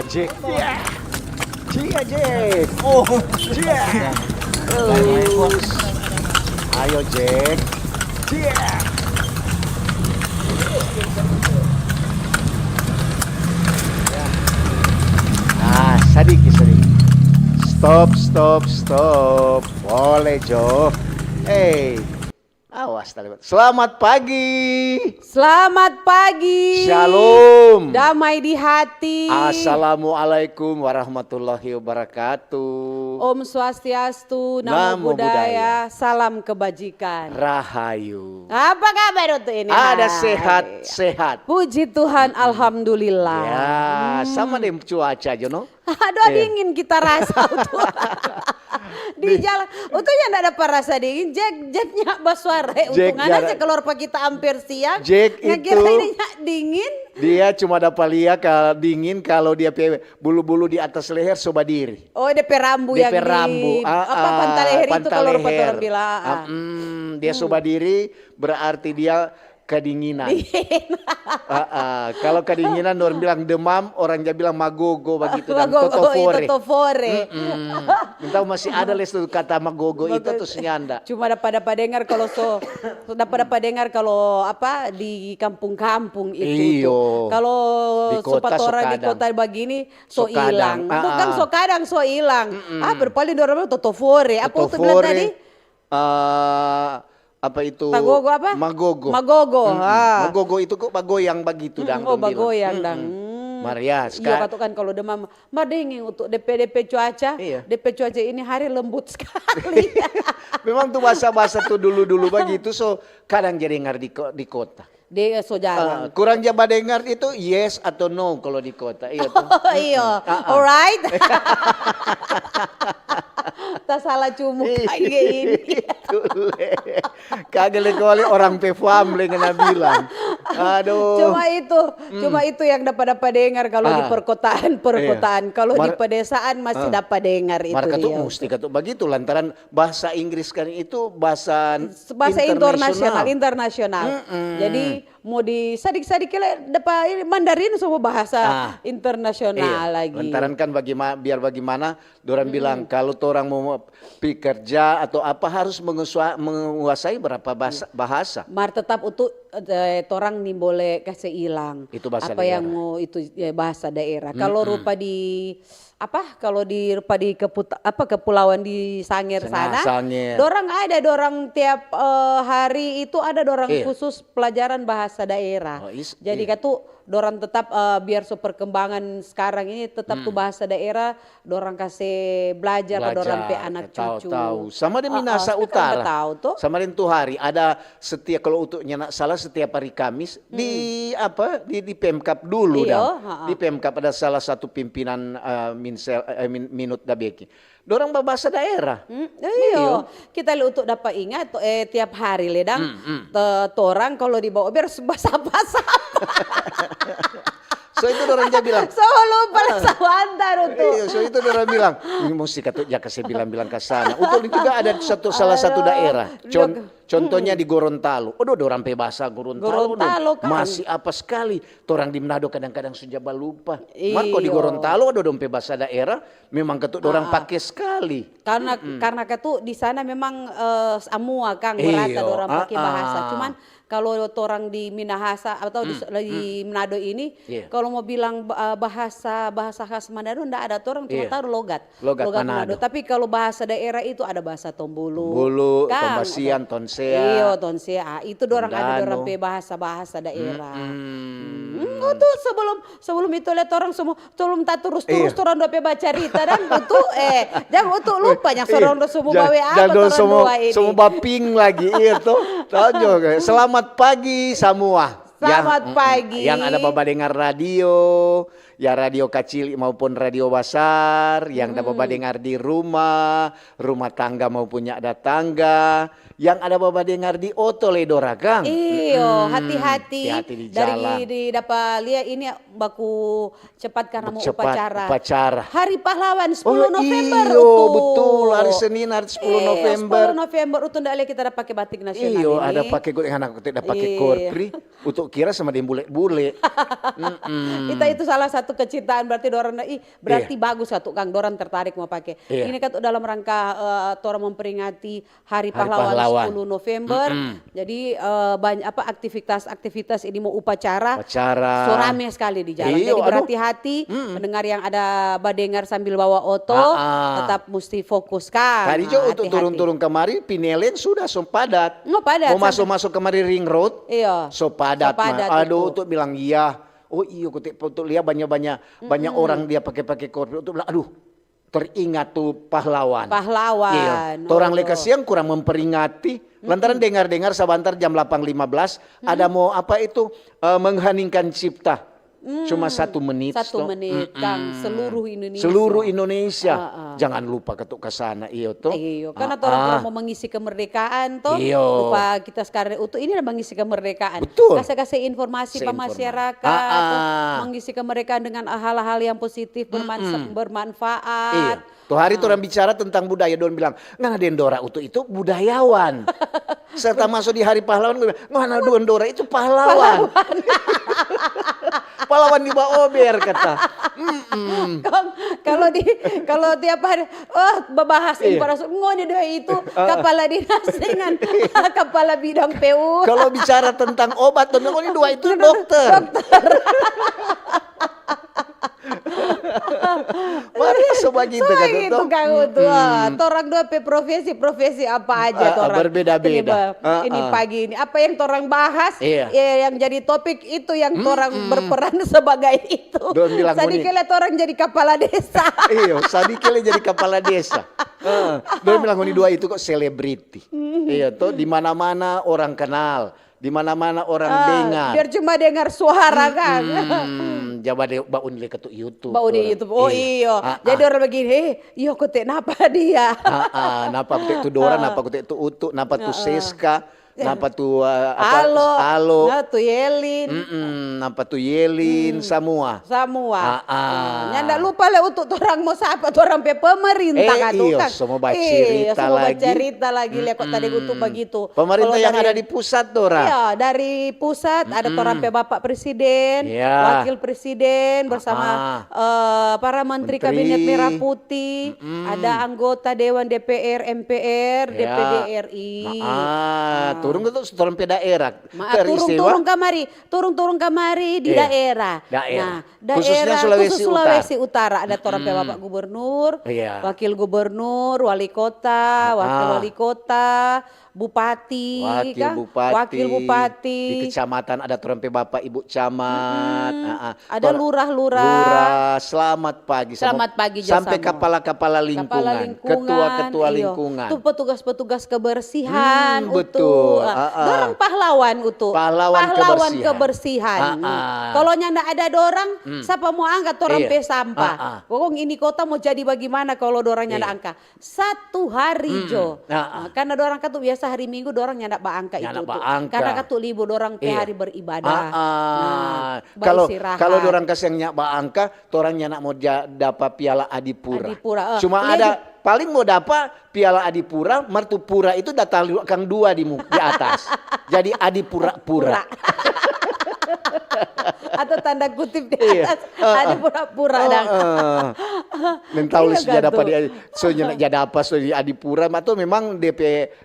Jack. Cia Jack. Oh, Cia. Ayo Jack. Cia. Ah, sedikit. Stop. Boleh Jo. Awas tali. Selamat pagi. Selamat pagi. Shalom. Damai di hati. Assalamualaikum warahmatullahi wabarakatuh. Om Swastiastu, Namo Buddhaya, salam kebajikan. Rahayu. Apa kabar untuk ini? Ada sehat. Puji Tuhan, alhamdulillah. Ya, sama deh cuaca Jono. Aduh dingin kita rasa tuh. Di jalan, utuhnya enggak dapat rasa dingin. Jacknya baswara. Untungan aja keluar pagi kita hampir siang. Jack itu ini dingin. Dia cuma dapat lihat kalau dingin kalau dia bulu-bulu di atas leher soba diri. Oh, DP rambu yang rambu. Apa pantai leher itu kalau orang bilang. Dia soba diri berarti dia kedinginan. Kalau kedinginan orang bilang demam, orang dia bilang magogo begitu dan totofore. Entah masih ada les tuh kata magogo itu tuh senyanda. Cuma dapat dengar kalau dapat dengar kalau apa di kampung-kampung itu. Kalau sobat orang di kota begini so hilang. Bukan so kadang so hilang. Berpaling orang totofore. Apa itu bilang tadi? Apa itu? Magogo apa? Magogo. Magogo itu kok bagoyang begitu dang. Oh bagoyang dang. Maria iya katakan kalau demam madingin untuk DP cuaca. Iya. DP cuaca ini hari lembut sekali. Memang tuh bahasa tuh dulu begitu so kadang jadi dengar di kota. Dia so jarang. Kurang jaba dengar itu yes atau no kalau di kota. Iya tuh. Iya. Alright. Tak salah cumuk kayak gini. Kagak kali orang pefam dengan bilang. Aduh. Cuma itu yang dapat dengar kalau di perkotaan. Iya. Kalau di pedesaan masih dapat dengar itu. Marka tuh mesti kata begitu lantaran bahasa Inggris kan itu bahasa internasional. Jadi mau di sadik-sadik dapat Mandarin semua bahasa internasional lagi. Lantaran kan biar bagaimana dorang bilang kalau orang mau pekerja atau apa harus menguasai berapa bahasa. Mar tetap untuk orang nih boleh kasih hilang. Itu bahasa apa daerah. Yang mau itu ya, bahasa daerah. Kalau rupa di kepulauan di Sangir sana, dorang tiap hari itu ada dorang khusus pelajaran bahasa daerah. Jadi dorang tetap biar perkembangan sekarang ini tetap tuh bahasa daerah dorang kasih belajar ke dorang pe anak cucu. Tahu. Sama di Minahasa Utara. Sama di Tuhari ada setiap kalau untuk nyenak salah setiap hari Kamis di Pemkap dulu Di Pemkap ada salah satu pimpinan Minut Dabeki. Dorang bahasa daerah. Iya. Kita untuk dapat ingat tiap hari ledang orang kalau dibawa biar bahasa-bahasa. So itu orang dia bilang. So lupa sawantar itu. Iya, so itu orang bilang. Ini mesti saya bilang ke sana. Untuk juga ada salah satu daerah. Contohnya di Gorontalo. Orang pe bahasa Gorontalo kan. Masih apa sekali. Orang di Manado kadang-kadang sudah lupa. Marco di Gorontalo ada pe bahasa daerah. Memang orang pakai sekali. Karena di sana memang semua Kang merata orang pakai bahasa. Cuman kalau orang di Minahasa atau di Manado ini, kalau mau bilang bahasa khas Manado enggak ada, orang cuma tahu logat Manado. Tapi kalau bahasa daerah itu ada bahasa Tombulu, Tombasian, Tonsea. Iya, Tonsea. Itu orang ada orang pe bahasa daerah. Itu sebelum itu lihat orang semua sebelum tak terus orang dope baca cerita dan itu jangan untuk lupa yang orang semua bawa apa orang ini. Semua baping lagi itu. Tahu juga. Selamat pagi semua. Selamat pagi. Yang ada bapak dengar radio, ya radio kecil maupun radio besar, yang ada bapak dengar di rumah tangga maupun ada tangga, yang ada bapak dengar di oto ledora Kang. Iyo, hati-hati. Hati-hati di jalan. Dari dapat lihat ini baku cepat karena mau upacara. Hari Pahlawan 10 November. Iyo, betul. Hari Senin hari 10 November. 10 November itu ndak kita ada pakai batik nasional. Iyo, ada pakai anak kita ada pakai korpri. Untuk kira sama dia bule-bule. Itu salah satu satu kecintaan berarti dorang berarti bagus satu Kang dorang tertarik mau pakai. Ini kan dalam rangka orang memperingati Hari Pahlawan 10 November. Jadi banyak aktivitas ini mau upacara. So rame sekali di jalan. Jadi berhati-hati mendengar yang ada badengar sambil bawa oto, tetap mesti fokus Kang. Tadi jo untuk turun-turun kemari Pinelen sudah so padat. Mau masuk-masuk kemari ring road. Iya. So padat. Aduh untuk bilang iya. Oh iya untuk lihat banyak orang dia pakai korpit untuk bilang aduh teringat tuh pahlawan. Iya. Orang leka siang kurang memperingati. Lantaran dengar-dengar sebentar jam 8.15 ada mau apa itu mengheningkan cipta. Cuma 1 menit. 1 menit Kang seluruh Indonesia. Seluruh Indonesia. Jangan lupa ketuk ke sana iyo tuh. Iyo karena orang mau mengisi kemerdekaan tuh. Lupa kita sekarang ini mengisi kemerdekaan. Betul. Kasih informasi ke masyarakat. Mengisi kemerdekaan dengan hal-hal yang positif bermanfaat. Iya. Tuh hari orang bicara tentang budaya don bilang ngana Dendora itu budayawan. Serta masuk di Hari Pahlawan gue bilang ngana Dendora itu pahlawan. Pahlawan di bawah ober kata. Kalau tiap hari membahas infrastruktur ngone doa itu kepala dinas dengan kepala bidang PU. Kalau bicara tentang obat ngone dua itu dokter. Masa begitu kan itu Kang Utu. Torang dua profesi apa aja torang. Berbeda-beda. Ini pagi ini apa yang torang bahas yang jadi topik itu yang torang berperan sebagai itu. Sadikele torang jadi kepala desa. Iya, sadikele jadi kepala desa. Don bilang ini dua itu kok selebriti. Iya tuh di mana-mana orang kenal. Di mana-mana orang dengar. Biar cuma dengar suara Kang. Jawa baun le ketuk YouTube. Baun di YouTube. Oh iya. Jadi orang begini, iya kute napa dia. Napa kute itu Dora, napa kute itu Utu, napa tu Seska, napa tu Alo. Nah tu Yelin. Napa tu Yelin semua. Nyanda lupa le untuk orang mau siapa orang pemerintah kan tuh Kang. Semua cerita lagi. Le kok tadi untuk begitu. Pemerintah yang ada di pusat Dora. Iya, dari pusat ada orang Bapak Presiden, Wakil Presiden bersama para Menteri Kabinet Merah Putih, ada anggota Dewan DPR, MPR, DPD RI. Turun itu turun ke daerah. Turun kamari di daerah. Nah, khususnya Sulawesi Utara ada orang Bapak Gubernur, Wakil Gubernur, Wali Kota, Wakil Wali Kota, Bupati, Wakil Bupati. Di kecamatan ada orang Bapak Ibu Camat. Ada lurah. Selamat pagi. Sampai kepala lingkungan. Ketua lingkungan. Itu petugas kebersihan. Betul. Dorang pahlawan itu. Pahlawan kebersihan. Kalau nyanda ada dorang, siapa mau angkat orang sampah. Pokoknya ini kota mau jadi bagaimana kalau dorang nyanda angka. 1 hari Jo. Karena dorang kan tuh biasa hari Minggu dorang nyanda angka itu tuh. Karena kan tuh libur dorang ke hari beribadah. Kalau dorang kasih yang nyak angka, dorang nyanda mau dapat piala Adipura. Cuma ada paling mau dapat piala Adipura, Mertupura itu datang Kang 2 di atas. Jadi Adipura-pura. Atau tanda kutip di atas ada pura-pura mental sudah dapat jadi apa di Adipura atau memang DP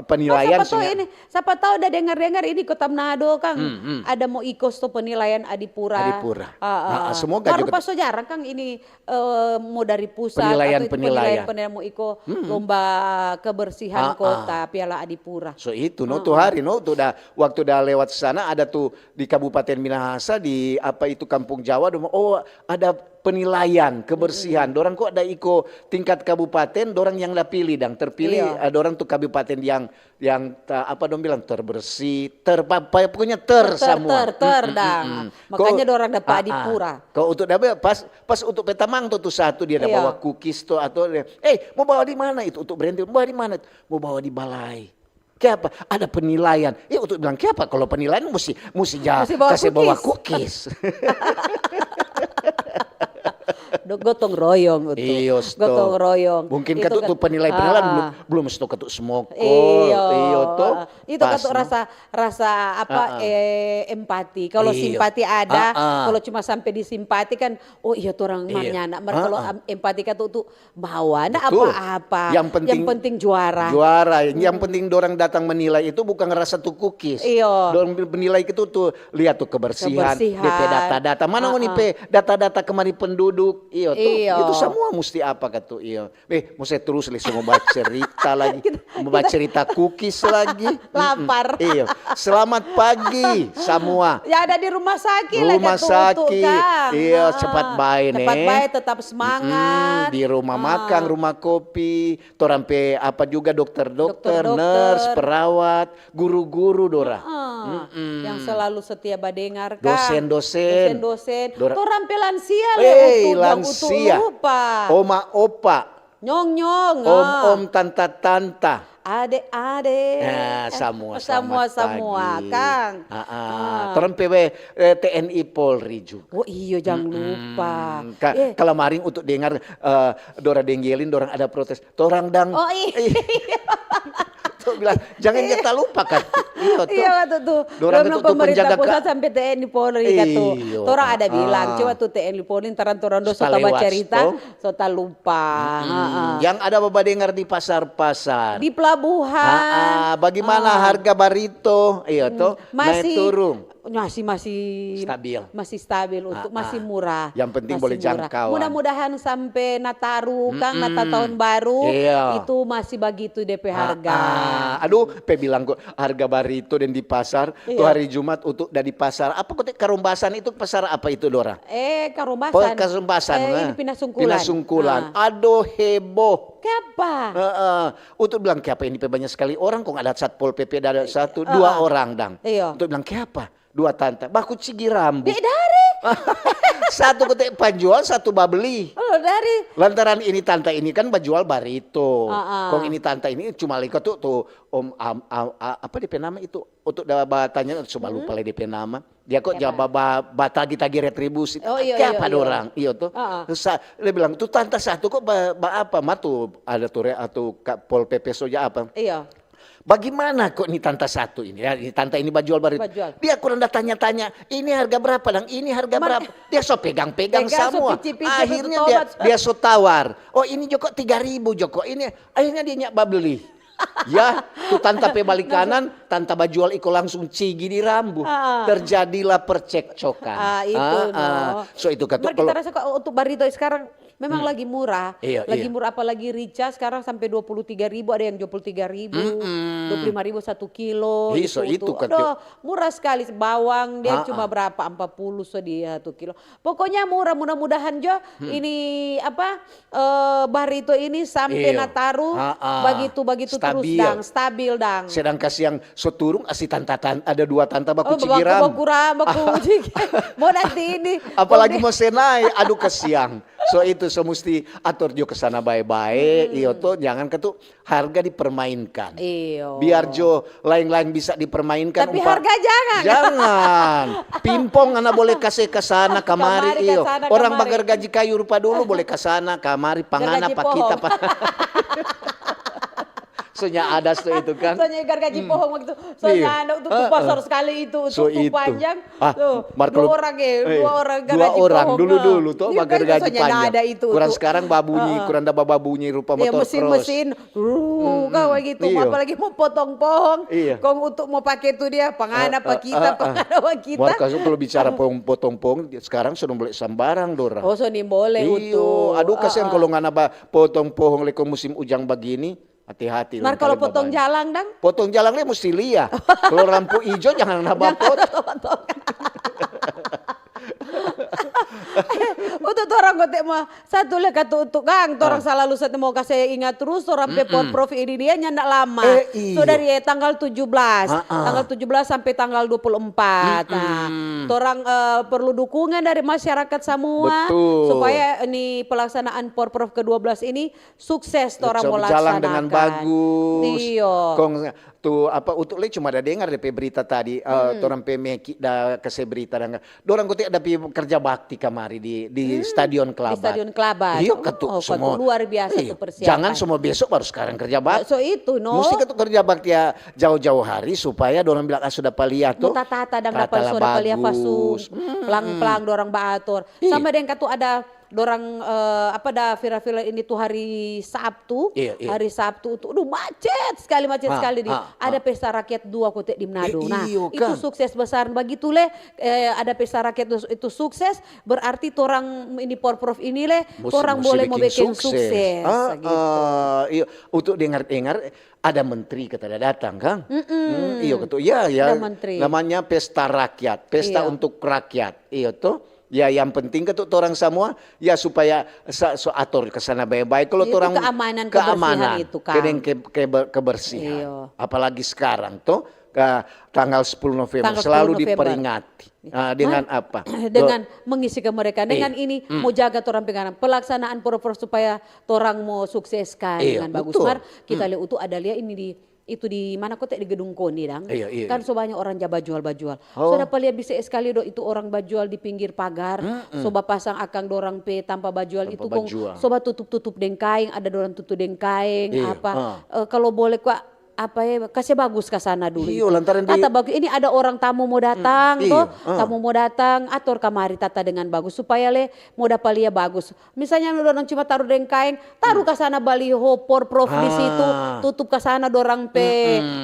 penilaian siapa tahu udah dengar ini Kota Manado Kang ada mau ikut tuh penilaian Adipura. Semoga juga pas jarang Kang ini mau dari pusat penilaian mau ikut lomba kebersihan kota Piala Adipura. So itu tuh hari tuh udah waktu udah lewat sana ada tuh di Kabupaten Minahasa di apa itu Kampung Jawa ada penilaian kebersihan. Dorang kok ada tingkat kabupaten, dorang yang pilih dan terpilih dorang tuh kabupaten yang apa dong bilang terbersih, pokoknya semua. Makanya dorang dapat Adipura. Kalau untuk dapat pas untuk Petamang tuh satu dia ada bawa cookies tuh atau mau bawa di mana itu untuk branding, bawa di mana? Mau bawa di balai. Kenapa? Ada penilaian. Untuk bilang kenapa? Kalau penilaian mesti kasih bawa cookies. Gotong royong itu. Iyo, Gotong royong. Mungkin Itu katut kan- tuh penilaian belum stok katut semokol. Iyo tuh. Itu katut rasa apa empati. Kalau simpati ada, kalau cuma sampai di simpati kan, oh iya tuh orang marnyana. Kalau empati katut tuh bawa, nah apa-apa. Yang penting juara. Juara. Yang penting dorang datang menilai itu bukan ngerasa tuh cookies. Iya. Dorang menilai itu tuh lihat tuh kebersihan. DP data-data. Mana mau nih data-data kemari penduduk. Iyo tuh. Itu semua mesti apa katu iyo. Mesti terus semua baca cerita lagi. Membaca cerita cookies lagi. Lapar. Iyo. Selamat pagi semua. Ya ada di rumah sakit lah Rumah sakit. Iya, cepat baik nih. Cepat baik, tetap semangat. Di rumah makan, rumah kopi, torampe apa juga dokter-dokter, nurse, perawat, guru-guru Dora. Yang selalu setia badengar kan. Dosen-dosen. Torampe lansia lansia. lupa. Oma opa. Nyong-nyong. Om-om tanta-tanta. Adek-adek. Nah, semua, Kang. Torampe TNI Polri juga. Oh iya, jangan lupa. Kalau maring untuk dengar Dora denggelin, dorang ada protes. Torang dang. Oh iya. Bilang jangan kita lupa kan. Iya tuh. Dorang itu pemerintah pusat sampai TNI Polri katu. Torang ada bilang, coba tuh TNI Polri taran torang do sota baca cerita, sota lupa. Yang ada bapak dengar di pasar-pasar. Di pelabuhan. Bagaimana harga barito? Iya tuh. Masih turun. Masih stabil untuk masih murah. Yang penting boleh jangkauan. Mudah-mudahan sampai Nataru Natal tahun baru itu masih begitu DP harga. Aduh, bilang kok harga barito dan di pasar tuh hari Jumat untuk dari pasar. Apa kok Karumbasan itu pasar apa itu Dora? Karumbasan. Karumbasan. Ini Pinasungkulan. Pinasungkulan. Aduh heboh. Kenapa? Untuk bilang kenapa ini banyak sekali orang kok ada Satpol PP ada dua orang dang. Untuk bilang kenapa? Dua tante, baku cigi rambut. Dari. Satu ketik penjual, satu babeli. Oh, dari. Lantaran ini tante ini kan bajual barito. Kong ini tante ini cuma lihat tuh om apa DP nama itu untuk batanya coba lupa lah DP nama. Dia kok jawab batagi retribusi. Oh iya. Apa orang? Iya tuh. Terus dia bilang tuh tante satu kok apa matu ada tuh atau Pol PP soja apa? Iya. Bagaimana kok ini tante satu ini ya, ini tante ini bajual barito. Dia kurang tanya-tanya, ini harga berapa dang? Ini harga berapa? Dia so pegang-pegang semua. Akhirnya dia so tawar. Oh ini Joko 3.000 Joko. Ini akhirnya dia nyak beli. Ya, tuh tante pe balik kanan, tante bajual iko langsung cigi di rambut. Terjadilah percekcokan. Itu So itu kata kita rasa kok untuk barito sekarang memang lagi murah. Lagi murah apalagi rica sekarang sampai 23.000, ada yang 23.000, 25.000 1 kilo. Itu aduh, murah sekali. Bawang dia cuma berapa? 40 so dia 1 kilo. Pokoknya murah, mudah-mudahan Jo ini apa barito ini sampai Nataru begitu terus dang, stabil dang. Sedang kasih yang soturung asih tanta ada dua tanta baku cigiram. Baku mau nanti ini. Apalagi mau senai, aduh kesiang. So itu mesti atur jo kesana baik-baik. Iyo tuh jangan ketu harga dipermainkan. Biar jo lain-lain bisa dipermainkan. Tapi harga jangan. Jangan. Pimpong anak boleh kasih kesana kamari iyo. Orang bagar gaji kayu rupa dulu boleh kesana kamari pangana pak kita pak. Soalnya ada itu kan. Soalnya gaji pohong waktu. Soalnya ada untuk pasar sekali itu. So itu panjang. Tuh, dua orang gaji pohong. Dulu tuh bagar gaji panjang. Ada itu. Kurang sekarang babunyi, kurang ada babunyi rupa motor cross. Mesin-mesin. Kayak gitu. Apalagi mau potong pohong. Kalau untuk mau pakai itu dia pangana pak kita, pangana pak kita. Markas kalau bicara potong pohong sekarang sudah boleh sembarang Dora. Oh, so boleh untuk. Aduh kasihan kalau nggak nambah potong pohong leko musim ujang begini. Hati-hati. Nah kalau potong jalang dang? Potong jalangnya mesti lihat. Kalau lampu hijau jangan nambah potong. Untuk orang kote mah satu lek untuk Kang, orang selalu satu mau kasih ingat terus orang pepot prof ini dia nyandak lama. So dari tanggal 17 sampai tanggal 24. Nah, orang perlu dukungan dari masyarakat semua supaya ini pelaksanaan Porprov ke-12 ini sukses orang mau laksanakan. Jalan dengan bagus. Iya. Tuh apa untuk le cuma ada dengar DP berita tadi orang PMK da kasih berita dan dorang kote ada kerja bakti kamari. kemari di Stadion Kelabat. Di Stadion Kelabat. Iya ketuk semua. Luar biasa tuh persiapan. Jangan semua besok baru sekarang kerja bakti. So itu Mesti ketuk kerja bakti ya jauh-jauh hari supaya dorang bilang sudah palia tuh. Tata dan dapat sudah palia fasung. Pelang-pelang dorang baatur. Sama dengan katu ada dorang vira-vira ini tuh hari Sabtu. Hari Sabtu tuh macet sekali ada pesta rakyat 2 kota di Manado. Nah, itu sukses besar begitu ada pesta rakyat itu sukses berarti torang ini Porprov ini torang boleh mau bikin sukses gitu. Iya, untuk dengar-dengar ada menteri kata datang Kang. Iya ketua ya namanya pesta rakyat, pesta untuk rakyat. Iya tuh. Ya yang penting ketuk orang semua ya supaya atur ke sana baik-baik kalau orang keamanan itu kan. Kebersihan. Iyo. Apalagi sekarang tuh tanggal 10 November selalu diperingati. Dengan apa? Dengan mengisi kemerdekaan. Dengan ini mau jaga orang penganan pelaksanaan Porprov supaya orang mau sukseskan dengan bagus. Mar kita lihat itu ada lihat ini di mana kota di Gedung Koni dang. Kan so banyak orang jaba jual-bajual. So dapat lihat bisa sekali itu orang bajual di pinggir pagar. Soba pasang akang dorang tanpa bajual itu kong soba tutup-tutup dengkaing, ada dorang tutup dengkaing kalau boleh kok kasih bagus ke sana dulu. Iya, lantaran bagus. Ini ada orang tamu mau datang tamu mau datang atur kamari tata dengan bagus supaya mau dapat lihat bagus. Misalnya orang cuma taruh dengkaing, taruh ke sana baliho Porprov di situ, tutup ke sana dorang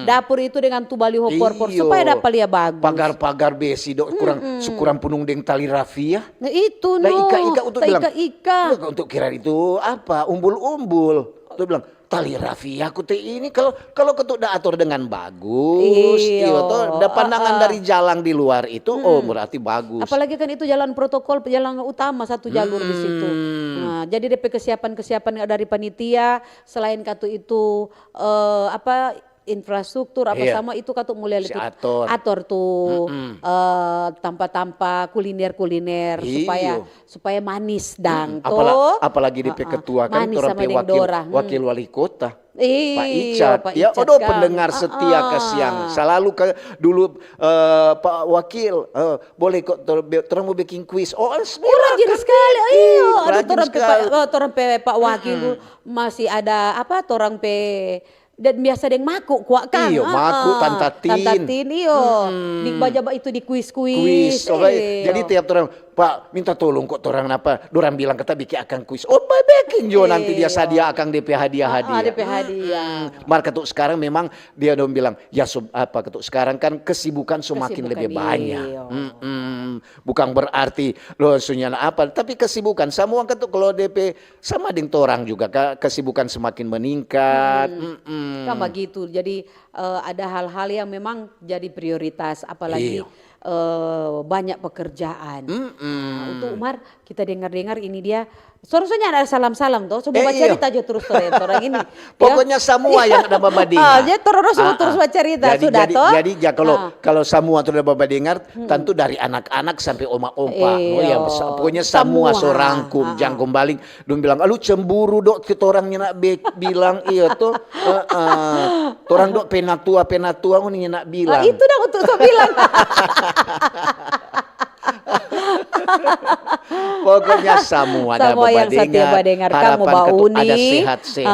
dapur itu dengan tu baliho Porprov supaya dapat lihat bagus. Pagar-pagar besi kurang punung deng tali rafia. Nah itu ika untuk bilang. Ika. Untuk kira itu apa? Umbul-umbul. Tuh bilang tali rafia aku ini kalau ketuk atur dengan bagus tuh ada pandangan dari jalan di luar itu berarti bagus. Apalagi kan itu jalan protokol, jalan utama satu jalur di situ. Nah, jadi DP kesiapan dari panitia selain katu itu infrastruktur sama itu katuk mulai atur tuh tanpa kuliner supaya manis dang apalagi DP ketua kan wakil wali kota Pak Icat pendengar setia kasihan selalu dulu Pak Wakil boleh kok terang mau bikin kuis rajin sekali ada torang Pak Wakil masih ada torang dan biasa deng maku kuak kan. Iyo, maku tantatin di bajaba itu di kuis. Jadi tiap orang Pak minta tolong kok orang apa dorang bilang kita bikin akan kuis. Bikin jo nanti dia sadia akan DP hadiah-hadiah. DP hadiah. Mar ketuk sekarang memang dia dong bilang ya ketuk sekarang kan kesibukan semakin lebih banyak. Bukan berarti lo sunyana apa tapi kesibukan semua ketuk kalau DP sama dengan orang juga kesibukan semakin meningkat. Kan begitu. Jadi ada hal-hal yang memang jadi prioritas apalagi banyak pekerjaan. Untuk Umar kita dengar-dengar ini dia seharusnya ada salam-salam toh. Coba cerita aja terus orang ini. Pokoknya semua yang ada babadingar. Jadi terus cerita sudah toh. Jadi kalau semua sudah babadingar tentu dari anak-anak sampai oma-opa. Pokoknya semua sorangkum jangkum baling. Dong bilang, "Lu cemburu dok kita orangnya nak bilang iya tuh." Orang dok penatua ini nak bilang. Itu dah untuk saya bilang. Pokoknya semua yang setia dengar kamu bauni ada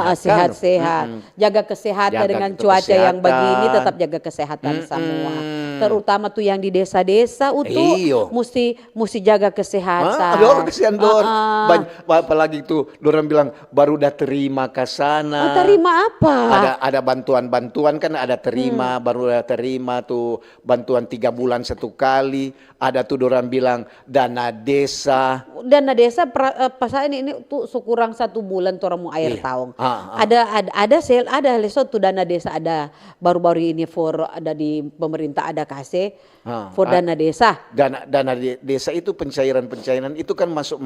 sehat-sehat jaga kesehatan dengan cuaca yang begini tetap jaga kesehatan semua terutama tuh yang di desa-desa mesti jaga kesehatan. Kesian apalagi tuh dorang bilang baru udah terima ke sana. Terima apa? Ada bantuan kan ada terima baru udah terima tuh bantuan 3 bulan 1 kali. Ada tuh dorang bilang dana desa. Dana desa pas ini tuh sekurang 1 bulan tuh orang mau air tahun. Ada tuh dana desa ada baru-baru ini ada di pemerintah ada kasih for dana desa. Dana desa itu pencairan itu kan masuk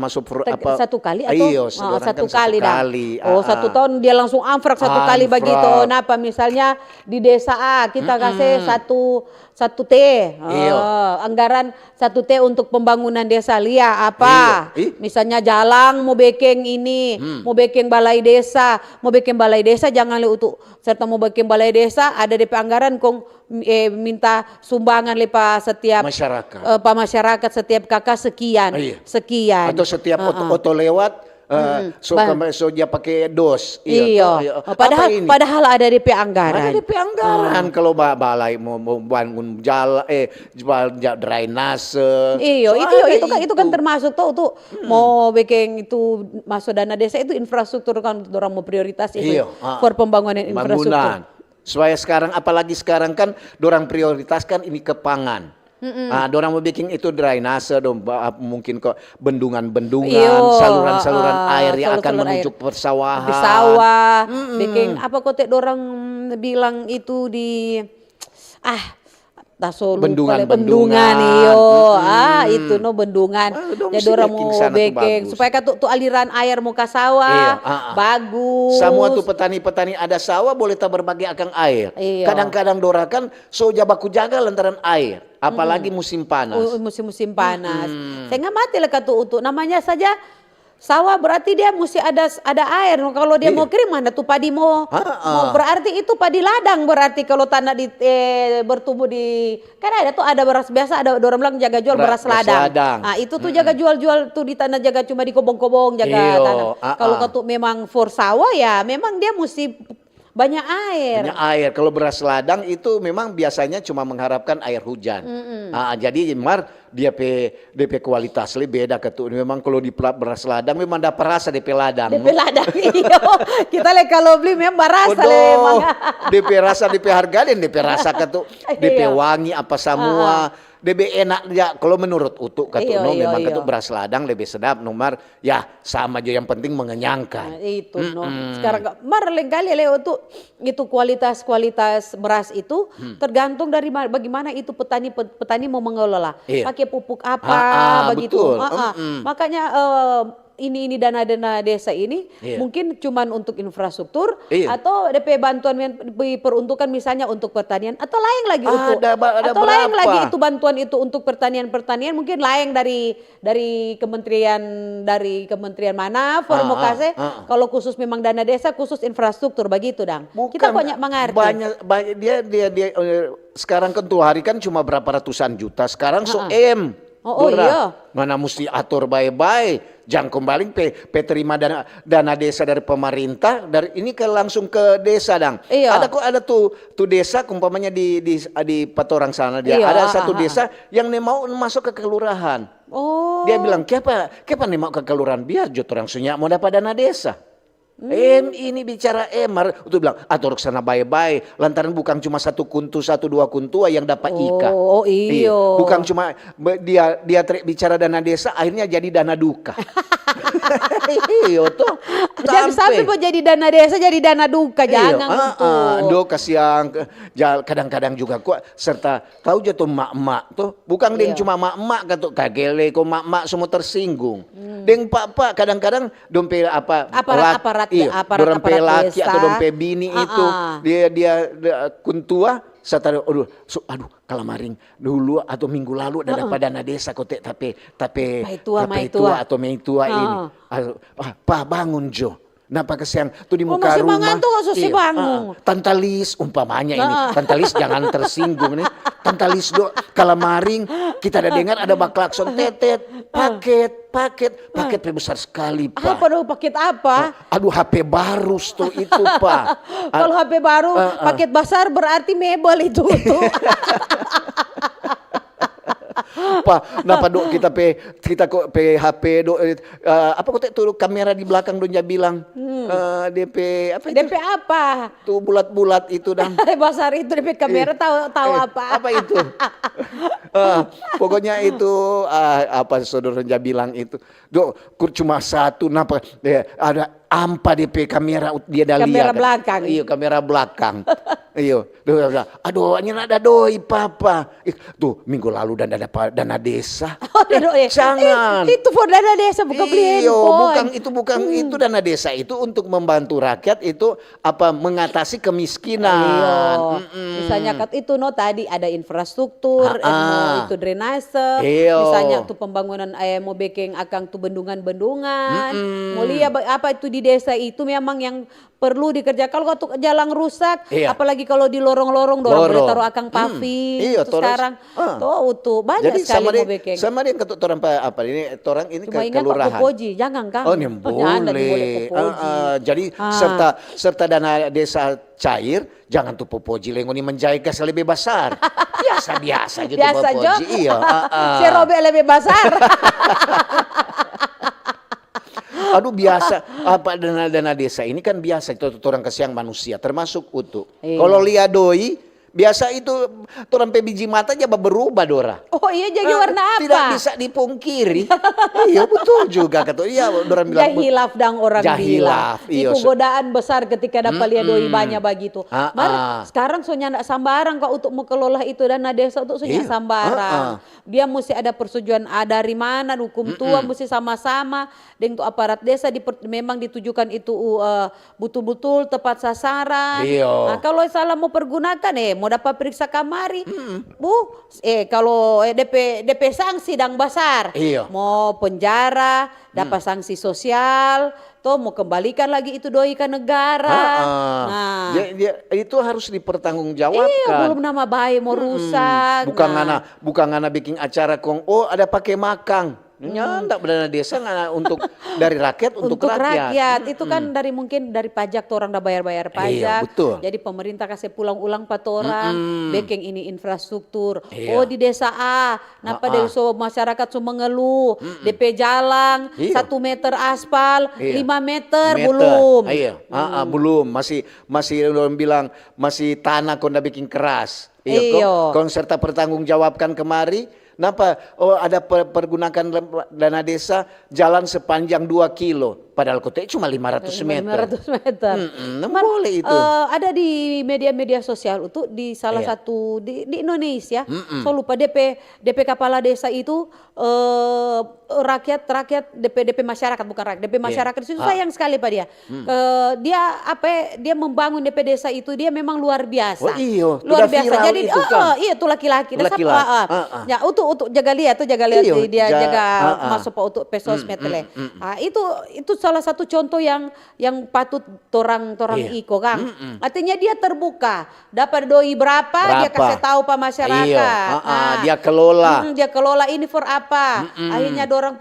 apa? 1 kali atau 1 kali dah. 1 tahun dia langsung amfrak 1 kali begitu. Napa misalnya di desa A kita kasih 1 T anggaran 1 T untuk pembangunan desa lia apa misalnya jalan mau bikin ini mau bikin balai desa jangan untuk serta mau bikin balai desa ada DP anggaran kong minta sumbangan lepa setiap masyarakat. Masyarakat setiap kakak sekian, Iya. sekian. Atau setiap oto lewat so dia pakai dos. Iya. Padahal ada DP anggaran. Ada DP anggaran kalau balai mau bangun jalan drainase. Iya, itu kan termasuk tuh mau bikin itu masuk dana desa itu infrastruktur kan orang mau prioritas itu for pembangunan infrastruktur. Supaya sekarang apalagi sekarang kan dorang prioritaskan ini ke pangan. Dorang mau bikin itu drainase, mungkin kok bendungan-bendungan, saluran-saluran air yang akan menuju persawahan. Di sawah, bikin apa kok dorang bilang itu di bendungan iyo itu bendungan jadi orang mau bikin supaya tuh aliran air muka sawah bagus. Semua tuh petani-petani ada sawah boleh tak berbagi akan air. Kadang-kadang dorang kan baku jaga lantaran air, apalagi musim panas. Musim panas. Saya nggak mati lah untuk namanya saja sawah berarti dia mesti ada air. Kalau dia mau kering mana tuh padi mau berarti itu padi ladang berarti kalau tanah bertumbuh di kan ada beras biasa ada orang bilang jaga jual beras ladang. Itu tuh jaga jual tuh di tanah jaga cuma di kobong-kobong jaga tanah. Kalau tuh memang for sawah ya memang dia mesti banyak air. Banyak air. Kalau beras ladang itu memang biasanya cuma mengharapkan air hujan. Jadi DP kualitas lebih beda ketu. Memang kalau di beras ladang memang dapat rasa DP ladang. DP ladang iya. Kita kalau beli memang rasa memang. DP rasa DP harga dan DP rasa ketu. DP wangi apa semua. Lebih enak ya kalau menurut Utuk memang ketu beras ladang lebih sedap nomor ya sama aja yang penting mengenyangkan. Itu sekarang lain kali Utuk itu kualitas beras itu tergantung dari bagaimana itu petani mau mengelola. Pakai pupuk apa begitu. Makanya ini dana desa ini mungkin cuman untuk infrastruktur atau DP bantuan yang diperuntukkan misalnya untuk pertanian atau lain lagi atau lain lagi itu bantuan itu untuk pertanian mungkin lain dari kementerian mana formokase kalau khusus memang dana desa khusus infrastruktur begitu dang. Kita banyak mengerti. Banyak dia sekarang kan tuh hari kan cuma berapa ratusan juta sekarang mana mesti atur baik-baik. Jangan kembali terima dana desa dari pemerintah dari ini langsung ke desa dang. Ada tuh desa umpamanya di Patorang sana dia ada satu desa yang mau masuk ke kelurahan. Dia bilang kenapa nih mau ke kelurahan biar orang sunyak mau dapat dana desa. Ini bicara untuk bilang atur sana baik-baik lantaran bukan cuma satu dua kuntu yang dapat ika. Bukan cuma dia bicara dana desa akhirnya jadi dana duka. Tuh. Jangan sampai kok jadi dana desa jadi dana duka jangan do kasihan kadang-kadang juga kok serta tahu jatuh mak-mak tuh bukan ding cuma mak-mak katuk kagele kok mak-mak semua tersinggung. Deng pak kadang-kadang dompe aparat laki atau dompe bini itu dia kuntua aduh kalamaring dulu atau minggu lalu ada dapat dana desa kote tapi tua atau meitua ini pak bangun Jo napa kesian tuh di muka rumah mangan tuh bangun Tantalis umpamanya ini Tantalis jangan tersinggung nih Tantalis kalamaring kita ada dengar ada baklakson tetet paket besar sekali Pak. Paket apa? Aduh HP baru tuh itu Pak. Kalau HP baru paket besar berarti mebel itu tuh. Pak, napa kita kok HP apa kok tuh kamera di belakang donya bilang DP apa itu? DP apa? Tuh bulat-bulat itu dan besar itu DP kamera tahu apa? Apa itu? Pokoknya itu apa saudaranya bilang itu. Cuma satu napa ada ampa DP kamera dia dah lihat. Kamera belakang. Iya, kamera belakang. Iya, aduh nyana ada doi papa. Tuh minggu lalu dana desa. Jangan. Itu for dana desa bukan beli handphone. Bukan itu dana desa itu untuk membantu rakyat itu apa mengatasi kemiskinan. Misalnya itu tadi ada infrastruktur, itu drainase, misalnya tuh pembangunan mau bikin akang tuh bendungan-bendungan. Mau lihat apa itu di desa itu memang yang perlu dikerja. Kalau waktu jalan rusak, Iya. apalagi kalau di lorong-lorong, dorang boleh taruh akang paving. Iya, Itu sekarang, tuh banyak jadi sekali mau bikin. sama dia ketuk orang apa ini orang ini Cuma ke ingat Pak kelurahan. Popoji, jangan Kang. Oh, ini Jangan boleh. Popoji. Jadi serta dana desa cair, jangan tuh Popoji lengoni menjaga lebih besar. Biasa-biasa gitu Biasa Jo. Popoji. Iya. Si Robek lebih besar. Aduh biasa apa dana desa ini kan biasa itu orang kasihan manusia termasuk utuh. Iya. Kalau lihat doi biasa itu orang pe biji mata aja berubah Dora. Oh iya jadi warna apa? Tidak bisa dipungkiri. Iya betul juga kata. Iya orang bilang. Jahilaf dang orang Jahilaf, bilang. iya. Itu godaan besar ketika dapat lihat doi banyak begitu. Sekarang soalnya ndak sambarang kok untuk mengelola itu dana desa untuk soalnya sambarang. Dia mesti ada persetujuan dari mana hukum tua mesti sama-sama dengan untuk aparat desa memang ditujukan itu betul-betul tepat sasaran. Iya. Nah, kalau salah mau pergunakan mau dapat periksa kamari. Bu, kalau DP sanksi dang besar. Iya. Mau penjara, dapat sanksi sosial, toh mau kembalikan lagi itu doi ke negara. Nah, dia itu harus dipertanggungjawabkan. iya, belum nama baik mau rusak. Bukan ngana bikin acara ada pakai makang. Nyandak dana desa ngana untuk dari rakyat untuk rakyat. Itu kan mungkin dari pajak orang udah bayar pajak. Iya, betul. Jadi pemerintah kasih pulang ulang pat orang, bikin ini infrastruktur. Iya. Oh di desa A, napa dari masyarakat semua mengeluh, DP jalan 1 meter aspal, 5 meter belum. Iya, belum masih orang bilang masih tanah kau ndak bikin keras. Iya, kok serta pertanggungjawabkan kemari. Kenapa? Oh ada pergunakan dana desa jalan sepanjang 2 kilo. Padahal kota cuma 500 meter. 500 meter. Boleh itu. Ada di media-media sosial itu di salah satu di Indonesia. So lupa DP kepala desa itu rakyat DP masyarakat bukan rakyat. DP masyarakat itu sayang sekali Pak dia. Dia membangun DP desa itu dia memang luar biasa. Oh iya, luar biasa. Jadi itu kan. iya itu laki-laki. Ya untuk jaga lihat Iyo, dia jaga masuk untuk pesosmed itu salah satu contoh yang patut torang iko Kang. Artinya dia terbuka, dapat doi berapa dia kasih tahu Pak masyarakat. Dia kelola. Dia kelola ini for apa? Akhirnya dorang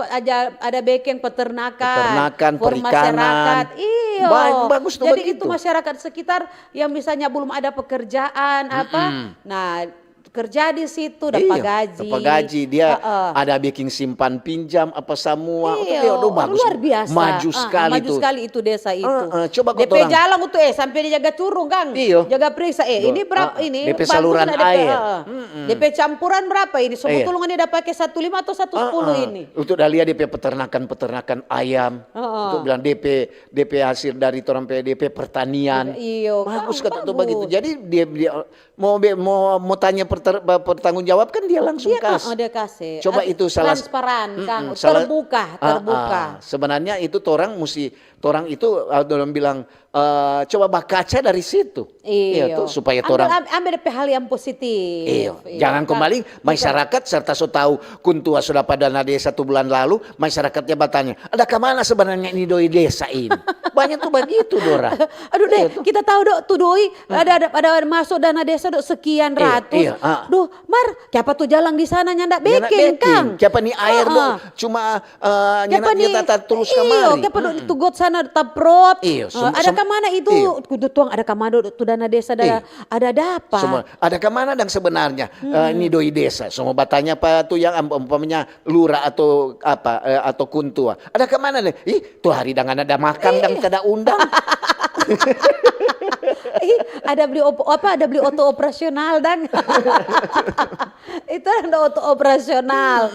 ada backing peternakan for perikanan. masyarakat. Iya. Bagus tuh jadi begitu. itu masyarakat sekitar yang misalnya belum ada pekerjaan Nah kerja di situ dapat gaji. Dia ada bikin simpan pinjam apa semua. Bagus. Luar biasa. Maju sekali itu desa itu. Coba DP jalan itu sampai dijaga curung Kang. Iyo. Jaga periksa ini berapa ini? DP saluran air. DP campuran berapa ini? Sebetulnya dia dapat pakai 15 atau 110 ini. Untuk lihat DP peternakan ayam. Untuk bilang DP hasil dari orang DP pertanian. Iyo. Bagus kata tuh begitu. Jadi dia mau tanya pertanggung jawab kan dia langsung kasih. Dia kasih. Coba itu salah transparan Kang, terbuka. Sebenarnya itu orang itu dalam bilang coba kaca dari situ. Iya tuh supaya orang ambil hal yang positif. Iya. Jangan kembali masyarakat serta so tahu kuntua sudah pada dana desa 1 bulan lalu masyarakatnya bertanya, ada kemana sebenarnya ini doi desa ini? Banyak tuh begitu Dora. Aduh deh, kita tahu tuh doi ada masuk dana desa sekian ratus. Duh, siapa tuh jalan di sana nyandak backing Kang. Siapa nih air dong cuma nyetak terus kemari. Siapa tuh got sana taprot. Ada kemana itu? Kudu tuang ada kemana tuh dana desa ada apa? Semua ada kemana dan sebenarnya ini doi desa. Semua batanya apa tuh yang umpamanya lurah atau apa atau kuntua. Ada kemana deh? Tuh hari dengan ada makan dan tidak undang. Ada beli auto operasional dan itu ada auto operasional.